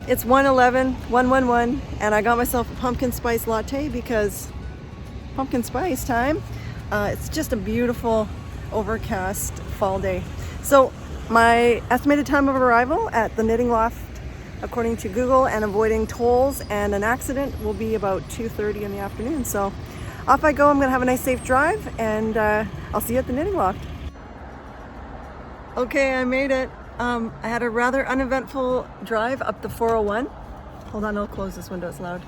It's 1:11, and I got myself a pumpkin spice latte because pumpkin spice time. It's just a beautiful overcast fall day. So my estimated time of arrival at the Knitting Loft, according to Google, and avoiding tolls and an accident, will be about 2:30 in the afternoon. So off I go. I'm gonna have a nice safe drive, and I'll see you at the Knitting Loft. Okay, I made it. I had a rather uneventful drive up the 401. Hold on, I'll close this window, it's loud.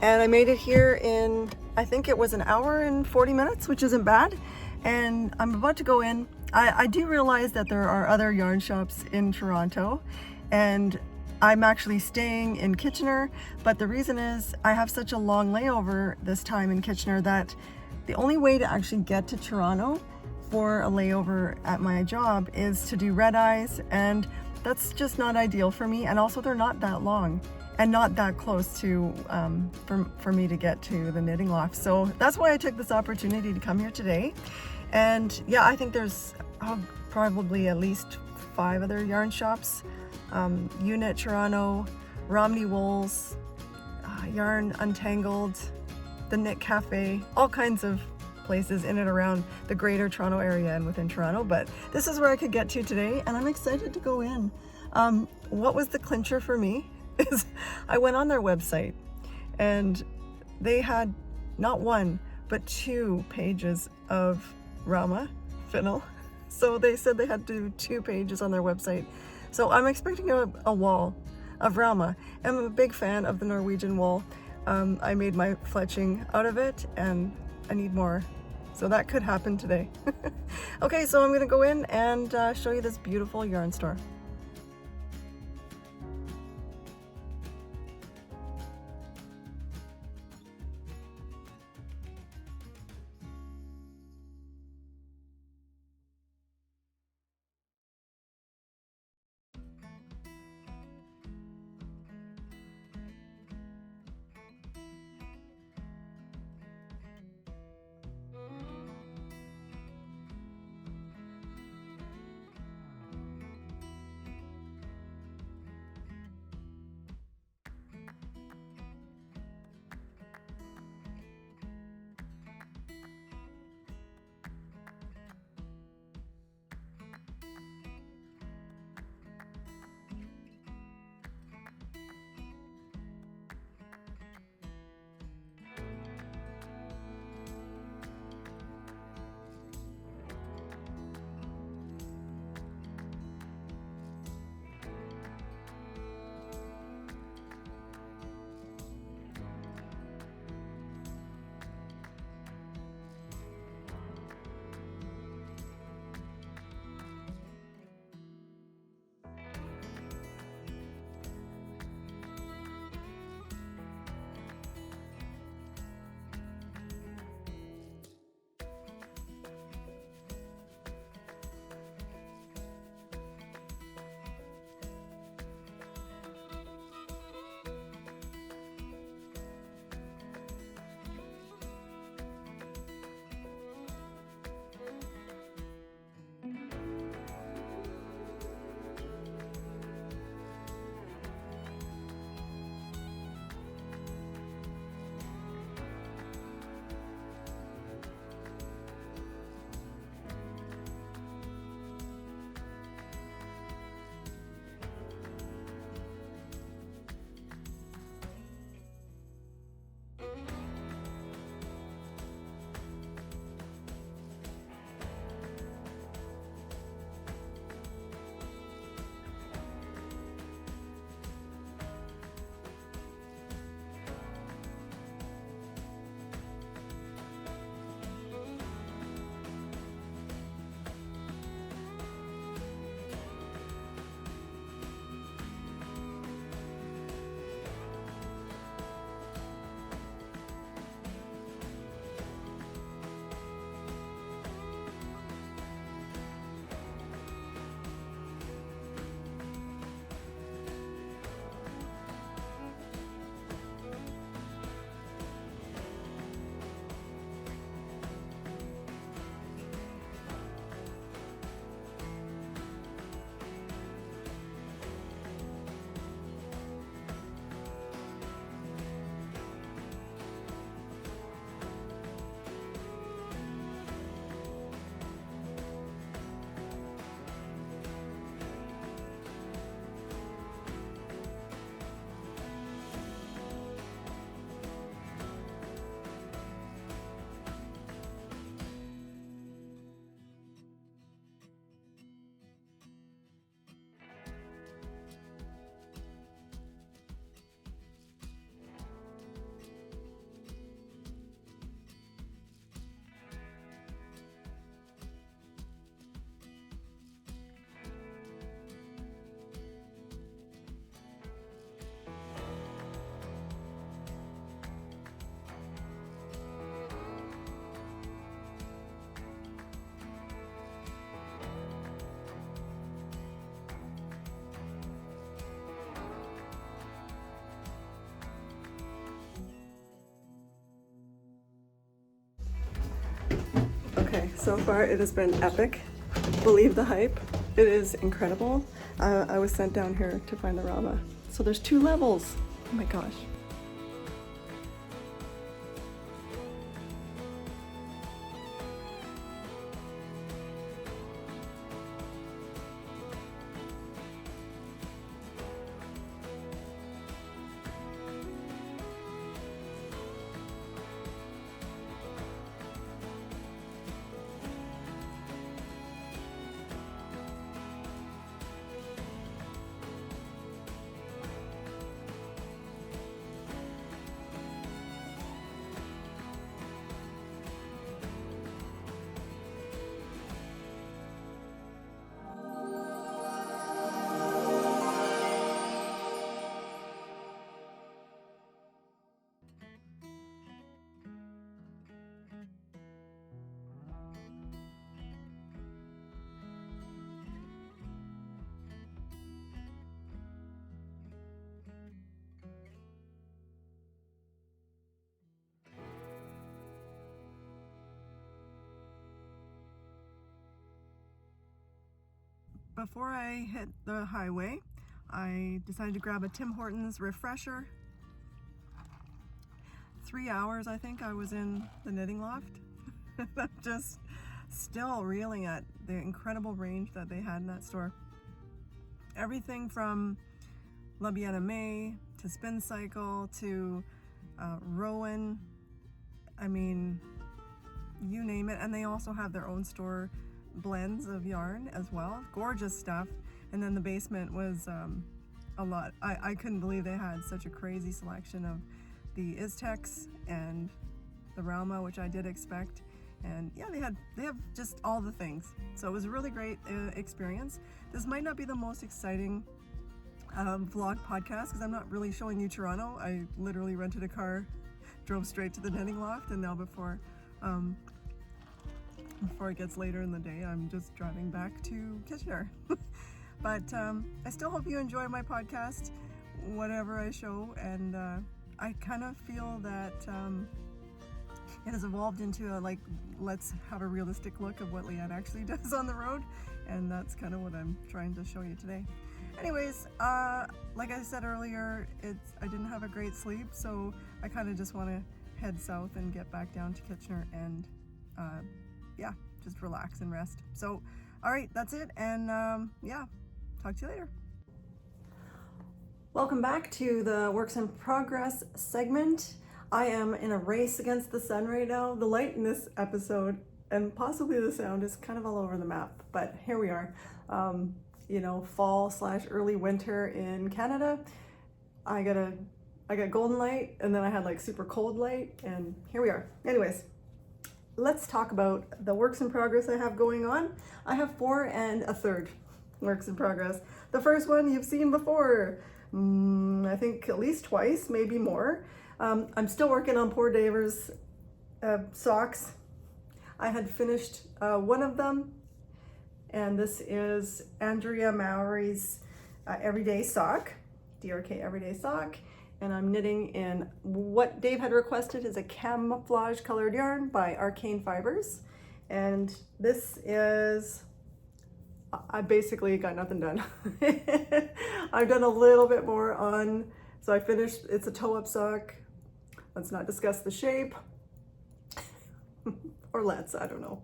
And I made it here in, I think it was an hour and 40 minutes, which isn't bad. And I'm about to go in. I do realize that there are other yarn shops in Toronto, and I'm actually staying in Kitchener, but the reason is I have such a long layover this time in Kitchener that the only way to actually get to Toronto for a layover at my job is to do red eyes, and that's just not ideal for me. And also, they're not that long and not that close to for me to get to the Knitting Loft. So that's why I took this opportunity to come here today. And yeah, I think there's probably at least 5 other yarn shops. Unit Toronto, Romney Wools, Yarn Untangled, the Knit Cafe, all kinds of places in and around the greater Toronto area and within Toronto. But this is where I could get to today, and I'm excited to go in. What was the clincher for me is I went on their website and they had not one, but 2 pages of Rama fennel. So they said they had to do 2 pages on their website. So I'm expecting a wall of Rama. I'm a big fan of the Norwegian wool. I made my fletching out of it and I need more. So that could happen today. Okay, so I'm gonna go in and show you this beautiful yarn store. Okay, so far it has been epic. Believe the hype. It is incredible. I was sent down here to find the Rama. So there's 2 levels. Oh my gosh. before I hit the highway, I decided to grab a Tim Hortons refresher. 3 hours, I think, I was in the knitting loft. I'm just still reeling at the incredible range that they had in that store. Everything from La Bien Aimée to Spin Cycle to Rowan. I mean, you name it. And they also have their own store blends of yarn as well. Gorgeous stuff. And then the basement was a lot. I couldn't believe they had such a crazy selection of the Iztex and the Rauma, which I did expect. And yeah, they have just all the things. So it was a really great experience. This might not be the most exciting vlog podcast because I'm not really showing you Toronto. I literally rented a car, drove straight to the knitting loft, and now before it gets later in the day, I'm just driving back to Kitchener. But I still hope you enjoy my podcast, whatever I show, and I kind of feel that it has evolved into let's have a realistic look of what Leanne actually does on the road, and that's kind of what I'm trying to show you today. Anyways, like I said earlier, I didn't have a great sleep, so I kind of just want to head south and get back down to Kitchener and yeah, just relax and rest. So, all right, that's it, and yeah, talk to you later. Welcome back to the Works in Progress segment. I am in a race against the sun right now. The light in this episode and possibly the sound is kind of all over the map, but here we are. You know, fall/early winter in Canada. I got golden light, and then I had like super cold light, and here we are. Anyways, let's talk about the works in progress I have going on. I have 4 1/3 works in progress. The first one you've seen before, I think at least twice, maybe more. I'm still working on poor Daver's socks. I had finished one of them, and this is Andrea Mowry's Everyday Sock, DRK Everyday Sock, and I'm knitting in what Dave had requested is a camouflage colored yarn by Arcane Fibers, and this is, I basically got nothing done. I've done a little bit more on, so I finished, it's a toe-up sock. Let's not discuss the shape. Or let's, I don't know.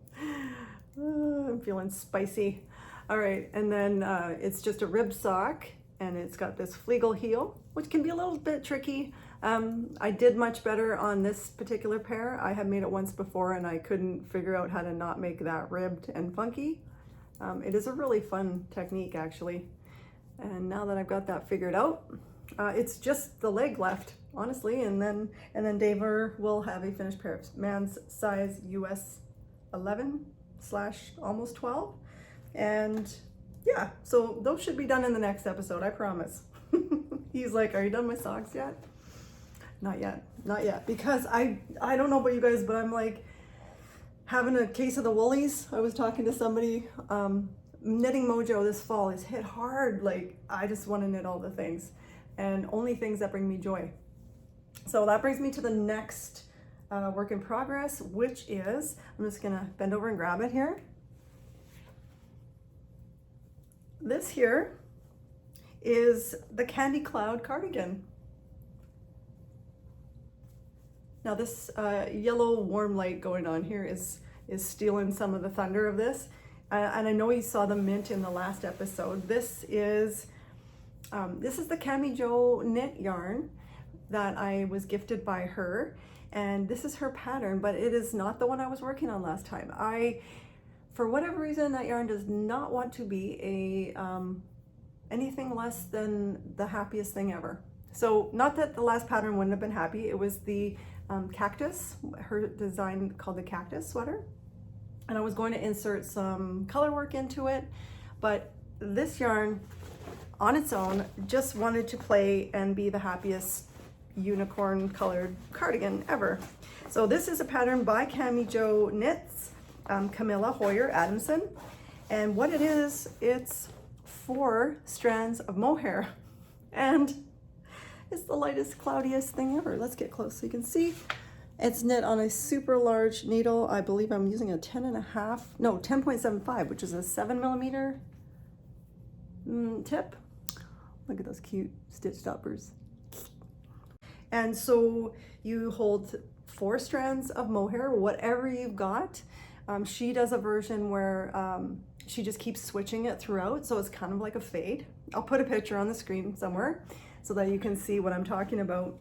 I'm feeling spicy. All right, and then it's just a rib sock, and it's got this fleagle heel, which can be a little bit tricky. I did much better on this particular pair. I had made it once before, and I couldn't figure out how to not make that ribbed and funky. It is a really fun technique, actually. And now that I've got that figured out, it's just the leg left, honestly, and then Daver will have a finished pair of man's size US 11/almost 12, and yeah, so those should be done in the next episode, I promise. He's like, "Are you done with socks yet?" Not yet, because I don't know about you guys, but I'm like having a case of the woolies. I was talking to somebody. Knitting mojo this fall is hit hard. Like, I just want to knit all the things, and only things that bring me joy. So that brings me to the next work in progress, which is, I'm just gonna bend over and grab it here. This here is the Candy Cloud cardigan. Now this yellow warm light going on here is stealing some of the thunder of this. And I know you saw the mint in the last episode. This is the Cami Jo knit yarn that I was gifted by her. And this is her pattern, but it is not the one I was working on last time. For whatever reason, that yarn does not want to be anything less than the happiest thing ever. So not that the last pattern wouldn't have been happy. It was the cactus, her design called the cactus sweater. And I was going to insert some color work into it, but this yarn on its own just wanted to play and be the happiest unicorn colored cardigan ever. So this is a pattern by Cami Jo Knits, Camilla Hoyer Adamson. And what it is, it's 4 strands of mohair. And it's the lightest, cloudiest thing ever. Let's get close so you can see. It's knit on a super large needle. I believe I'm using a 10.5, no, 10.75, which is a 7mm tip. Look at those cute stitch stoppers. And so you hold 4 strands of mohair, whatever you've got. She does a version where she just keeps switching it throughout, so it's kind of like a fade. I'll put a picture on the screen somewhere so that you can see what I'm talking about.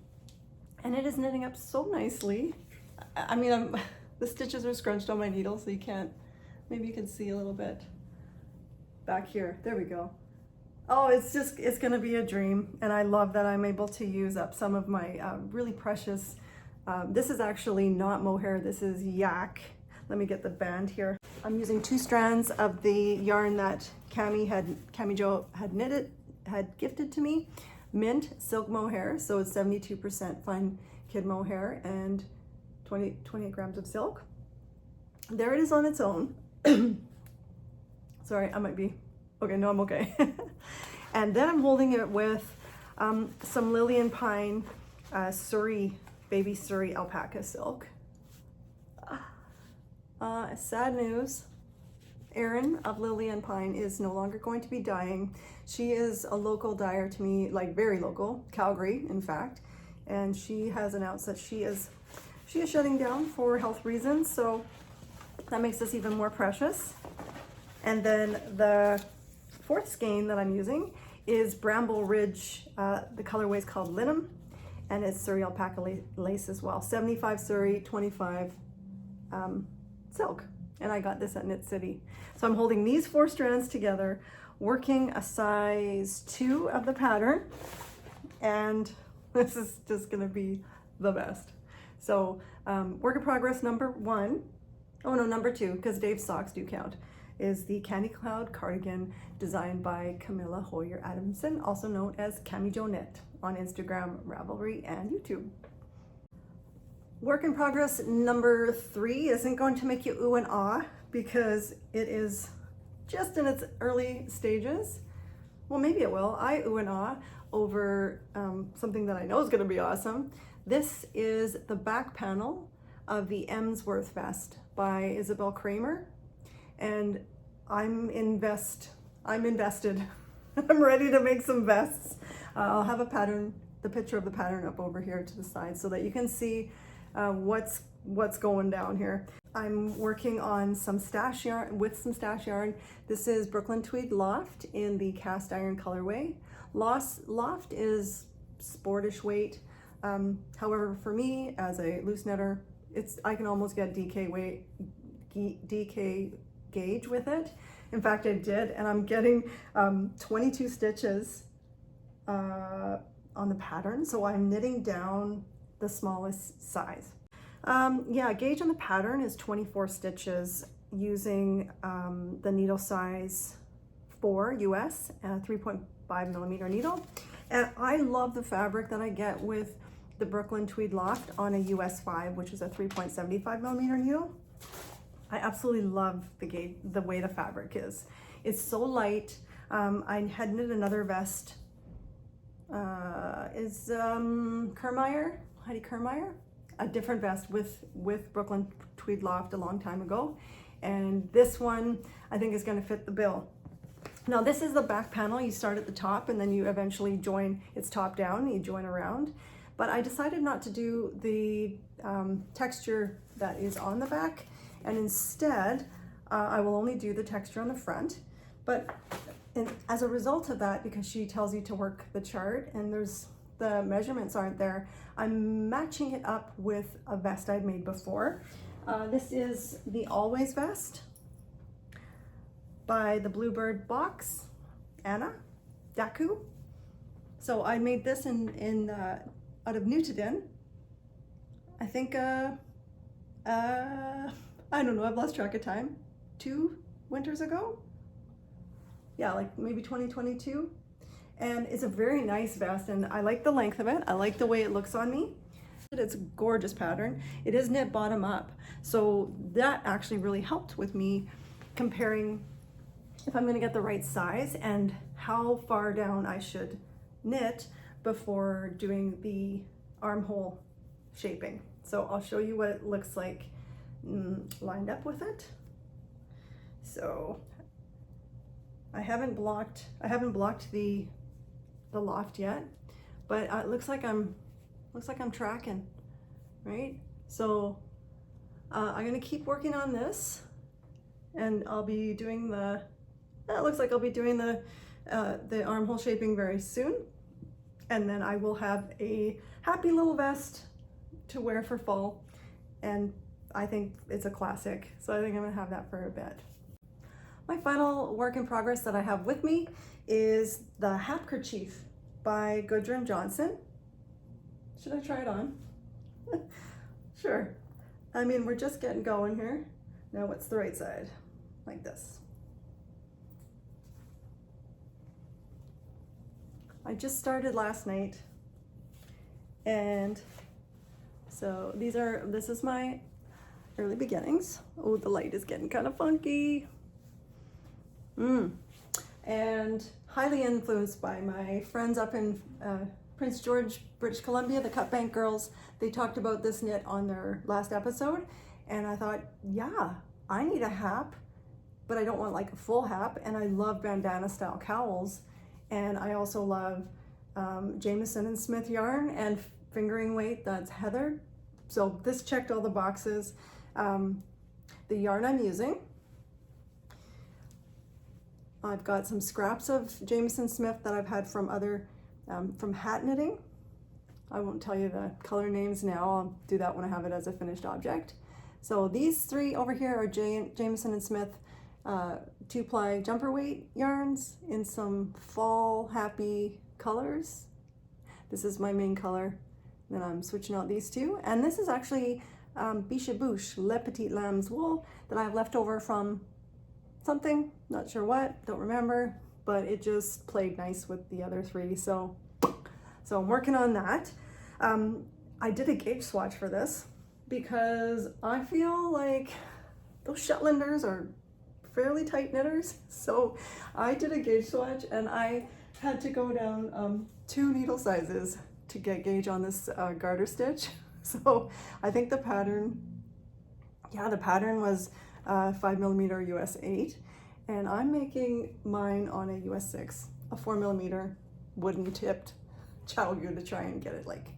And it is knitting up so nicely. I mean, the stitches are scrunched on my needle, so you can't, maybe you can see a little bit back here. There we go. Oh, it's gonna be a dream. And I love that I'm able to use up some of my really precious, this is actually not mohair, this is yak. Let me get the band here. I'm using 2 strands of the yarn that Cami Jo had gifted to me. Mint silk mohair, so it's 72% fine kid mohair and 28 grams of silk. There it is on its own. Sorry, I might be, okay, no, I'm okay. And then I'm holding it with some Lily & Pine Surrey, baby Surrey alpaca silk. Sad news, Erin of Lily & Pine is no longer going to be dyeing. She is a local dyer to me, like very local, Calgary in fact, and she has announced that she is shutting down for health reasons, so that makes this even more precious. And then the 4th skein that I'm using is Bramble Ridge. The colorway is called Linum, and it's Surrey alpaca lace as well. 75 Surrey, 25 silk, and I got this at Knit City. So I'm holding these 4 strands together, working a size 2 of the pattern, and this is just gonna be the best. So work in progress number 1, oh no, number 2, because Dave's socks do count, is the Candy Cloud cardigan designed by Camilla Hoyer Adamson, also known as Cami Jo Knit on Instagram, Ravelry, and YouTube. Work in progress number 3 isn't going to make you ooh and ah because it is just in its early stages. Well, maybe it will. I ooh and ah over something that I know is going to be awesome. This is the back panel of the Emsworth vest by Isabel Kramer, and I'm invested. I'm ready to make some vests. I'll have a pattern, the picture of the pattern up over here to the side so that you can see what's going down here. I'm working on some stash yarn, with some stash yarn. This is Brooklyn Tweed Loft in the cast iron colorway. Loft is sportish weight. However, for me as a loose knitter, I can almost get DK weight, DK gauge with it. In fact, I did, and I'm getting 22 stitches on the pattern, so I'm knitting down the smallest size. Yeah, gauge on the pattern is 24 stitches using the needle size 4 US and a 3.5 millimeter needle. And I love the fabric that I get with the Brooklyn Tweed Loft on a US 5, which is a 3.75 millimeter needle. I absolutely love the way the fabric is. It's so light. I had knit another vest, Kermeyer, Heidi Kermeyer, a different vest with Brooklyn Tweed Loft a long time ago. And this one I think is going to fit the bill. Now this is the back panel. You start at the top and then you eventually join, it's top down, you join around. But I decided not to do the texture that is on the back, and instead I will only do the texture on the front. But as a result of that, because she tells you to work the chart and the measurements aren't there, I'm matching it up with a vest I'd made before. This is the Always vest by the Bluebird box, Anna Daku. So I made this out of Nutidin. I think I don't know, I've lost track of time. 2 winters ago? Yeah, like maybe 2022. And it's a very nice vest, and I like the length of it. I like the way it looks on me. It's a gorgeous pattern. It is knit bottom up. So that actually really helped with me comparing if I'm gonna get the right size and how far down I should knit before doing the armhole shaping. So I'll show you what it looks like lined up with it. So I haven't blocked the loft yet, but it looks like I'm tracking, right? So I'm gonna keep working on this, and I'll be doing it looks like I'll be doing the armhole shaping very soon, and then I will have a happy little vest to wear for fall, and I think it's a classic, so I think I'm gonna have that for a bit. My final work in progress that I have with me is the Hat Kerchief by Gudrun Johnson. Should I try it on? Sure. I mean, we're just getting going here. Now what's the right side? Like this. I just started last night, and so this is my early beginnings. Oh, the light is getting kind of funky. And highly influenced by my friends up in Prince George, British Columbia, the Cutbank Girls. They talked about this knit on their last episode, and I thought, yeah, I need a hap, but I don't want like a full hap, and I love bandana style cowls, and I also love Jamieson and Smith yarn and fingering weight that's heathered. So this checked all the boxes. The yarn I'm using, I've got some scraps of Jamieson Smith that I've had from other, from hat knitting. I won't tell you the color names now, I'll do that when I have it as a finished object. So these three over here are Jamieson and Smith 2-ply jumper weight yarns in some fall happy colors. This is my main color. Then I'm switching out these two. And this is actually Biche Bouche Le Petit Lamb's wool that I have left over from something, not sure what, don't remember, but it just played nice with the other three. So I'm working on that. I did a gauge swatch for this because I feel like those Shetlanders are fairly tight knitters. So I did a gauge swatch, and I had to go down 2 needle sizes to get gauge on this garter stitch. So I think the pattern was 5mm US 8, and I'm making mine on a US 6, a 4mm wooden tipped chalgu to try and get it like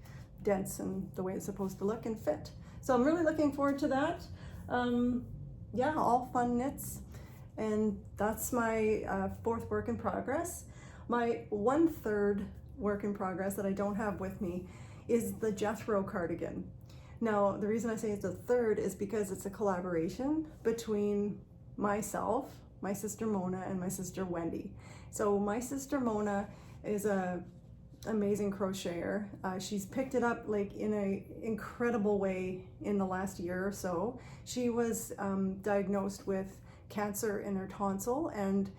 dense and the way it's supposed to look and fit. So I'm really looking forward to that. Yeah, all fun knits, and that's my 4th work in progress. My 1/3 work in progress that I don't have with me is the Jethro cardigan. Now, the reason I say it's a third is because it's a collaboration between myself, my sister Mona, and my sister Wendy. So my sister Mona is a amazing crocheter. She's picked it up like in a incredible way in the last year or so. She was diagnosed with cancer in her tonsil, and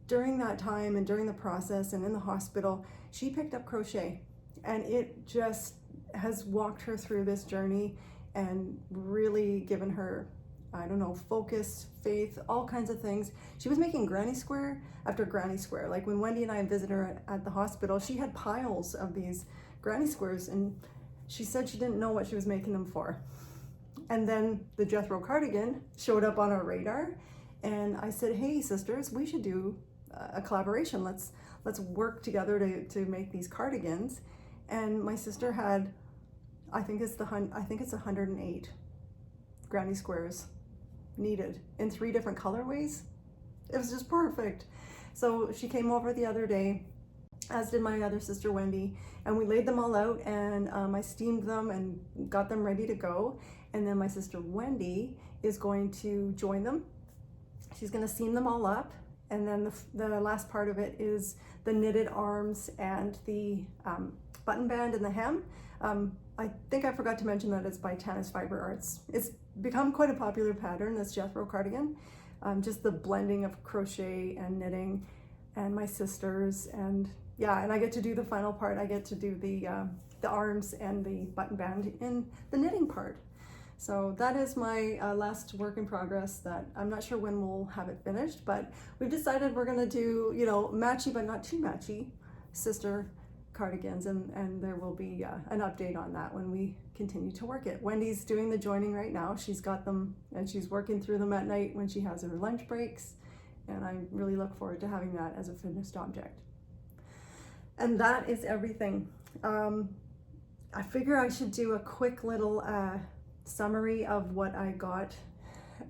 during that time and during the process and in the hospital, she picked up crochet, and it just has walked her through this journey and really given her, I don't know, focus, faith, all kinds of things. She was making granny square after granny square. Like when Wendy and I visited her at the hospital, she had piles of these granny squares, and she said she didn't know what she was making them for. And then the Jethro cardigan showed up on our radar, and I said, hey sisters, we should do a collaboration. Let's work together to make these cardigans. And my sister had, I think it's 108 granny squares needed in 3 different colorways. It was just perfect. So she came over the other day, as did my other sister Wendy, and we laid them all out, and I steamed them and got them ready to go. And then my sister Wendy is going to join them. She's going to seam them all up, and then the last part of it is the knitted arms and the button band and the hem. I think I forgot to mention that it's by Tanis Fiber Arts. It's become quite a popular pattern, this Jethro cardigan. Just the blending of crochet and knitting and my sisters, and yeah, and I get to do the final part. I get to do the arms and the button band in the knitting part. So that is my last work in progress that I'm not sure when we'll have it finished, but we've decided we're gonna do, you know, matchy but not too matchy sister cardigans, and there will be an update on that when we continue to work it. Wendy's doing the joining right now. She's got them, and she's working through them at night when she has her lunch breaks, and I really look forward to having that as a finished object. And that is everything. I figure I should do a quick little summary of what I got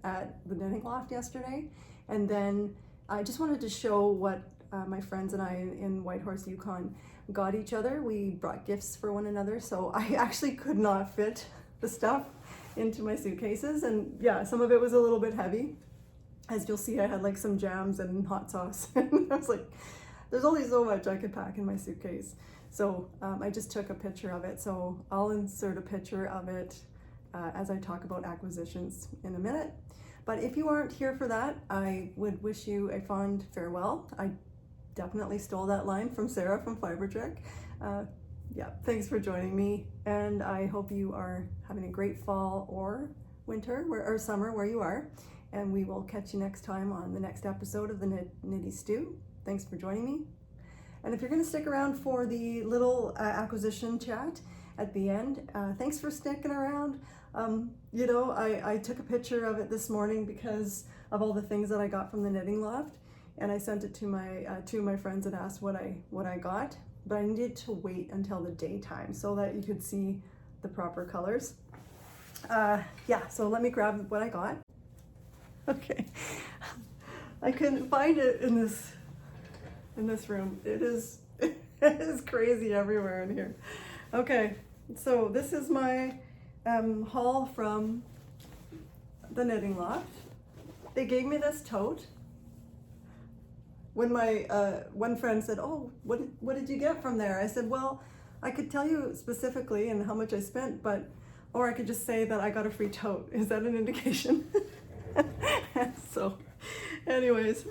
at the knitting loft yesterday, and then I just wanted to show what my friends and I in Whitehorse, Yukon got each other. We brought gifts for one another, so I actually could not fit the stuff into my suitcases, and yeah, some of it was a little bit heavy. As you'll see, I had like some jams and hot sauce, and I was like, there's only so much I could pack in my suitcase. So I just took a picture of it, so I'll insert a picture of it as I talk about acquisitions in a minute. But if you aren't here for that, I would wish you a fond farewell. I definitely stole that line from Sarah from Fibertrick. Yeah, thanks for joining me, and I hope you are having a great fall or winter or summer where you are, and we will catch you next time on the next episode of the Knitty Stew. Thanks for joining me. And if you're going to stick around for the little acquisition chat at the end, thanks for sticking around. You know, I took a picture of it this morning because of all the things that I got from the knitting loft, and I sent it to my friends and asked what I got, but I needed to wait until the daytime so that you could see the proper colors. Yeah, so let me grab what I got. Okay, I couldn't find it in this room. It is crazy everywhere in here. Okay, so this is my haul from the knitting loft. They gave me this tote. When my one friend said, "Oh, what did you get from there?" I said, "Well, I could tell you specifically and how much I spent, or I could just say that I got a free tote. Is that an indication?" So, anyways,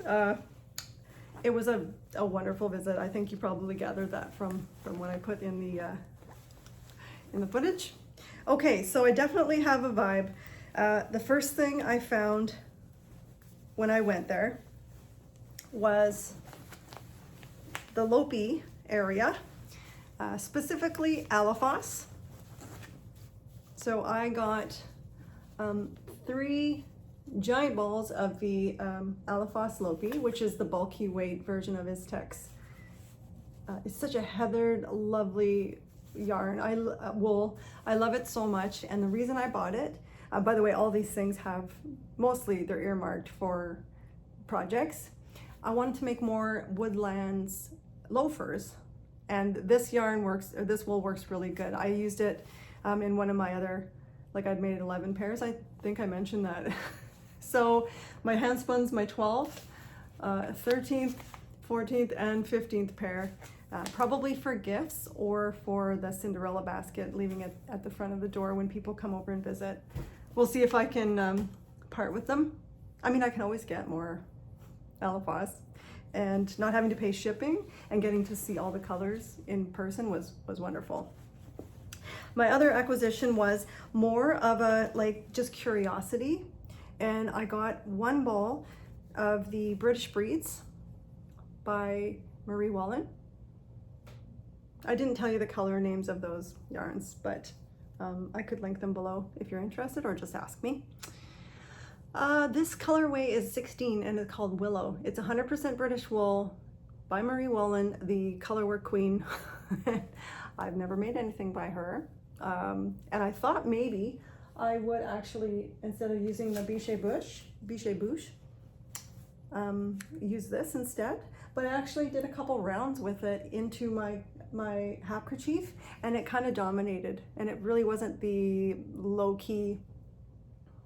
it was a wonderful visit. I think you probably gathered that from what I put in the footage. Okay, so I definitely have a vibe. The first thing I found when I went there was the Lopi area, specifically Alaphos. So I got 3 giant balls of the Alaphos Lopi, which is the bulky weight version of Iztex. It's such a heathered, lovely yarn. Wool. I love it so much, and the reason I bought it, by the way, all these things have, mostly they're earmarked for projects. I wanted to make more woodlands loafers, and this yarn works, or this wool works really good. I used it in one of my other, like I'd made 11 pairs. I think I mentioned that. So my handspun's my 12th, 13th, 14th, and 15th pair, probably for gifts or for the Cinderella basket, leaving it at the front of the door when people come over and visit. We'll see if I can part with them. I mean, I can always get more Alaphos, and not having to pay shipping and getting to see all the colors in person was wonderful. My other acquisition was more of a just curiosity, and I got 1 ball of the British Breeds by Marie Wallen. I didn't tell you the color names of those yarns, but I could link them below if you're interested, or just ask me. This colorway is 16 and it's called Willow. It's 100% British wool by Marie Wallen, the colorwork queen. I've never made anything by her. And I thought maybe I would actually, instead of using the Biche Bouche, use this instead. But I actually did a couple rounds with it into my handkerchief, and it kind of dominated, and it really wasn't the low-key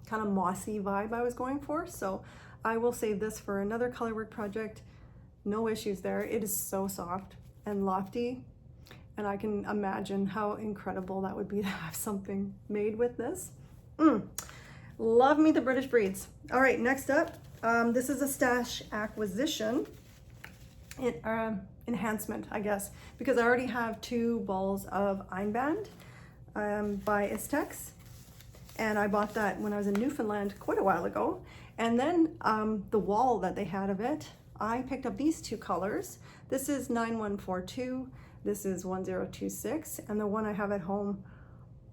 kind of mossy vibe I was going for. So I will save this for another colorwork project. No issues there. It is so soft and lofty, and I can imagine how incredible that would be to have something made with this. Love me the British Breeds. All right, next up, this is a stash acquisition. Enhancement, I guess, because I already have 2 balls of Einband by Iztex, and I bought that when I was in Newfoundland quite a while ago. And then the wall that they had of it, I picked up these 2 colors. This is 9142, this is 1026, and the one I have at home,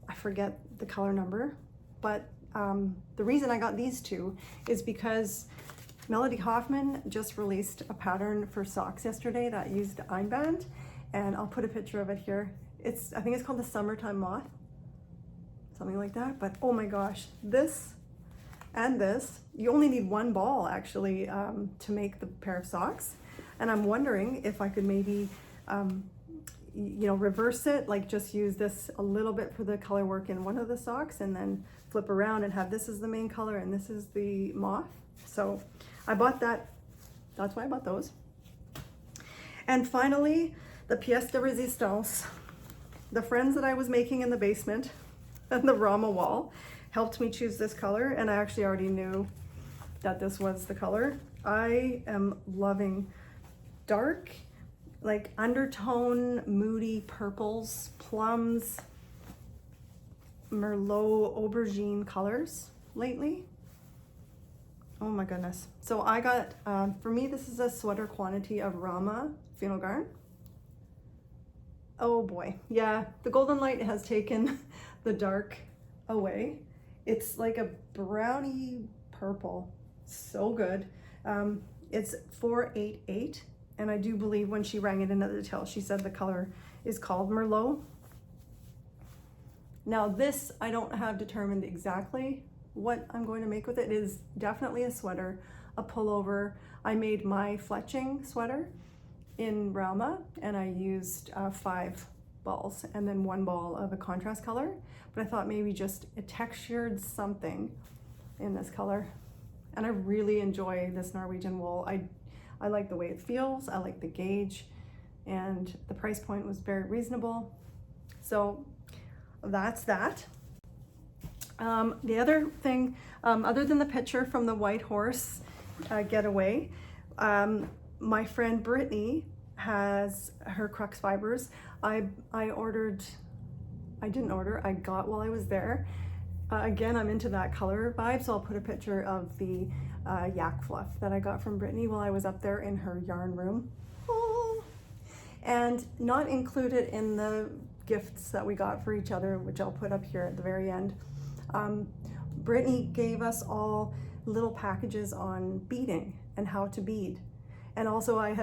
I forget the color number, but the reason I got these 2 is because Melody Hoffman just released a pattern for socks yesterday that used einband, and I'll put a picture of it here. I think it's called the Summertime Moth, something like that. But oh my gosh, this and this, you only need one ball actually to make the pair of socks. And I'm wondering if I could maybe reverse it, like just use this a little bit for the color work in one of the socks and then flip around and have this as the main color and this is the moth. So I bought that. That's why I bought those. And finally, the pièce de résistance. The friends that I was making in the basement and the Rama wall helped me choose this color, and I actually already knew that this was the color. I am loving dark, like undertone, moody purples, plums, Merlot, aubergine colors lately. Oh my goodness. So I got, for me, this is a sweater quantity of Rama Fino Garn. Oh boy, yeah, the golden light has taken the dark away. It's like a brownie purple, so good. It's 488, and I do believe when she rang it in at the till, she said the color is called Merlot. Now this, I don't have determined exactly what I'm going to make with it. It is definitely a sweater, a pullover. I made my fletching sweater in Rama, and I used 5 balls and then 1 ball of a contrast color, but I thought maybe just a textured something in this color. And I really enjoy this Norwegian wool. I like the way it feels, I like the gauge, and the price point was very reasonable. So that's that. The other thing, other than the picture from the White Horse getaway, my friend Brittany has her Crux fibers. I got while I was there. Again, I'm into that color vibe, so I'll put a picture of the yak fluff that I got from Brittany while I was up there in her yarn room. Oh. And not included in the gifts that we got for each other, which I'll put up here at the very end. Brittany gave us all little packages on beading and how to bead. And also I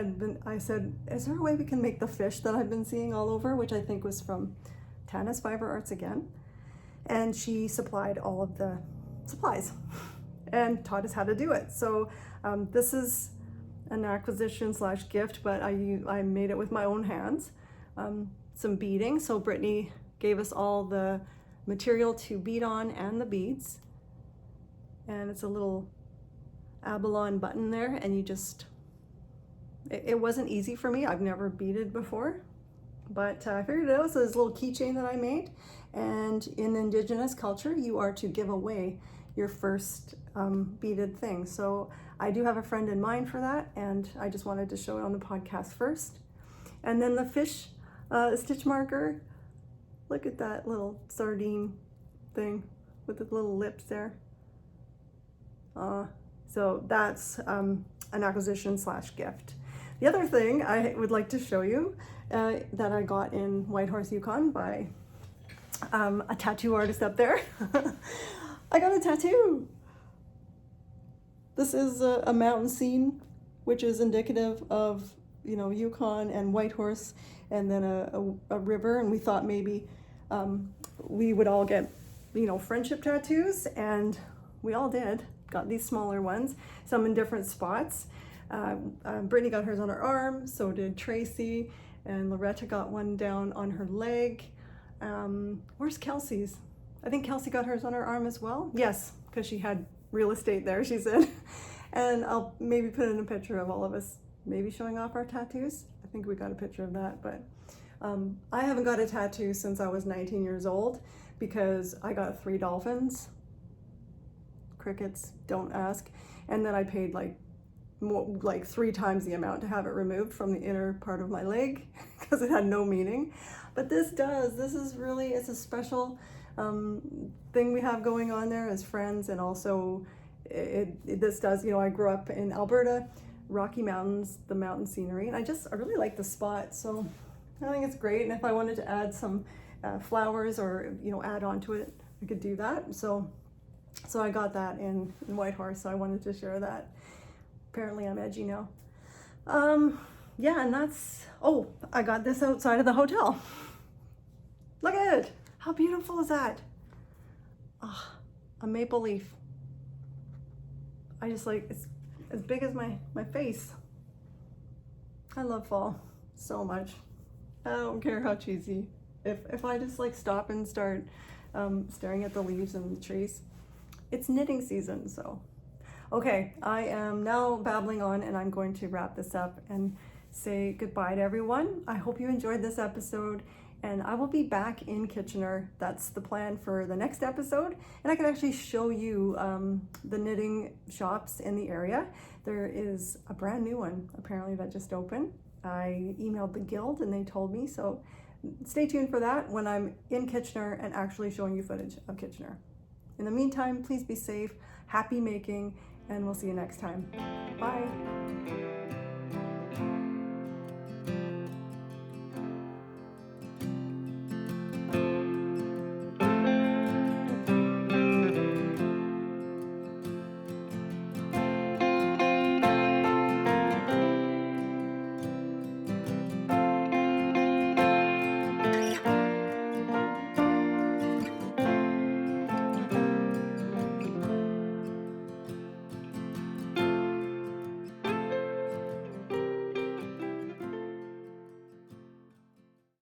said, is there a way we can make the fish that I've been seeing all over, which I think was from Tana's Fiber Arts again. And she supplied all of the supplies and taught us how to do it. So this is an acquisition / gift, but I made it with my own hands. Some beading. So Brittany gave us all the material to bead on and the beads. And it's a little Abalone button there, and you just, it wasn't easy for me. I've never beaded before, but I figured it out. So this little keychain that I made, and in Indigenous culture, you are to give away your first beaded thing. So I do have a friend in mind for that, and I just wanted to show it on the podcast first. And then the fish stitch marker. Look at that little sardine thing with the little lips there. So that's an acquisition / gift. The other thing I would like to show you that I got in Whitehorse, Yukon by a tattoo artist up there. I got a tattoo. This is a mountain scene, which is indicative of, Yukon and Whitehorse, and then a river. And we thought maybe we would all get, friendship tattoos, and we all did. Got these smaller ones, some in different spots. Brittany got hers on her arm, so did Tracy, and Loretta got one down on her leg. Where's Kelsey's? I think Kelsey got hers on her arm as well. Yes, because she had real estate there, she said. And I'll maybe put in a picture of all of us maybe showing off our tattoos. I think we got a picture of that, but I haven't got a tattoo since I was 19 years old because I got 3 dolphins. Crickets, don't ask. And then I paid like 3 times the amount to have it removed from the inner part of my leg because it had no meaning. But this does. This is really, it's a special thing we have going on there as friends. And also this does, I grew up in Alberta, Rocky Mountains, the mountain scenery, and I really like the spot. So I think it's great. And if I wanted to add some flowers or, add on to it, I could do that. So I got that in Whitehorse, so I wanted to share that. Apparently I'm edgy now. Yeah, and that's, oh, I got this outside of the hotel. Look at it. How beautiful is that? Ah, a maple leaf. I just like, it's as big as my face. I love fall so much. I don't care how cheesy. If I just like stop and start staring at the leaves and the trees, it's knitting season, so. Okay, I am now babbling on and I'm going to wrap this up and say goodbye to everyone. I hope you enjoyed this episode, and I will be back in Kitchener. That's the plan for the next episode, and I can actually show you the knitting shops in the area. There is a brand new one apparently that just opened. I emailed the guild and they told me, so stay tuned for that when I'm in Kitchener and actually showing you footage of Kitchener. In the meantime, please be safe, happy making, and we'll see you next time. Bye.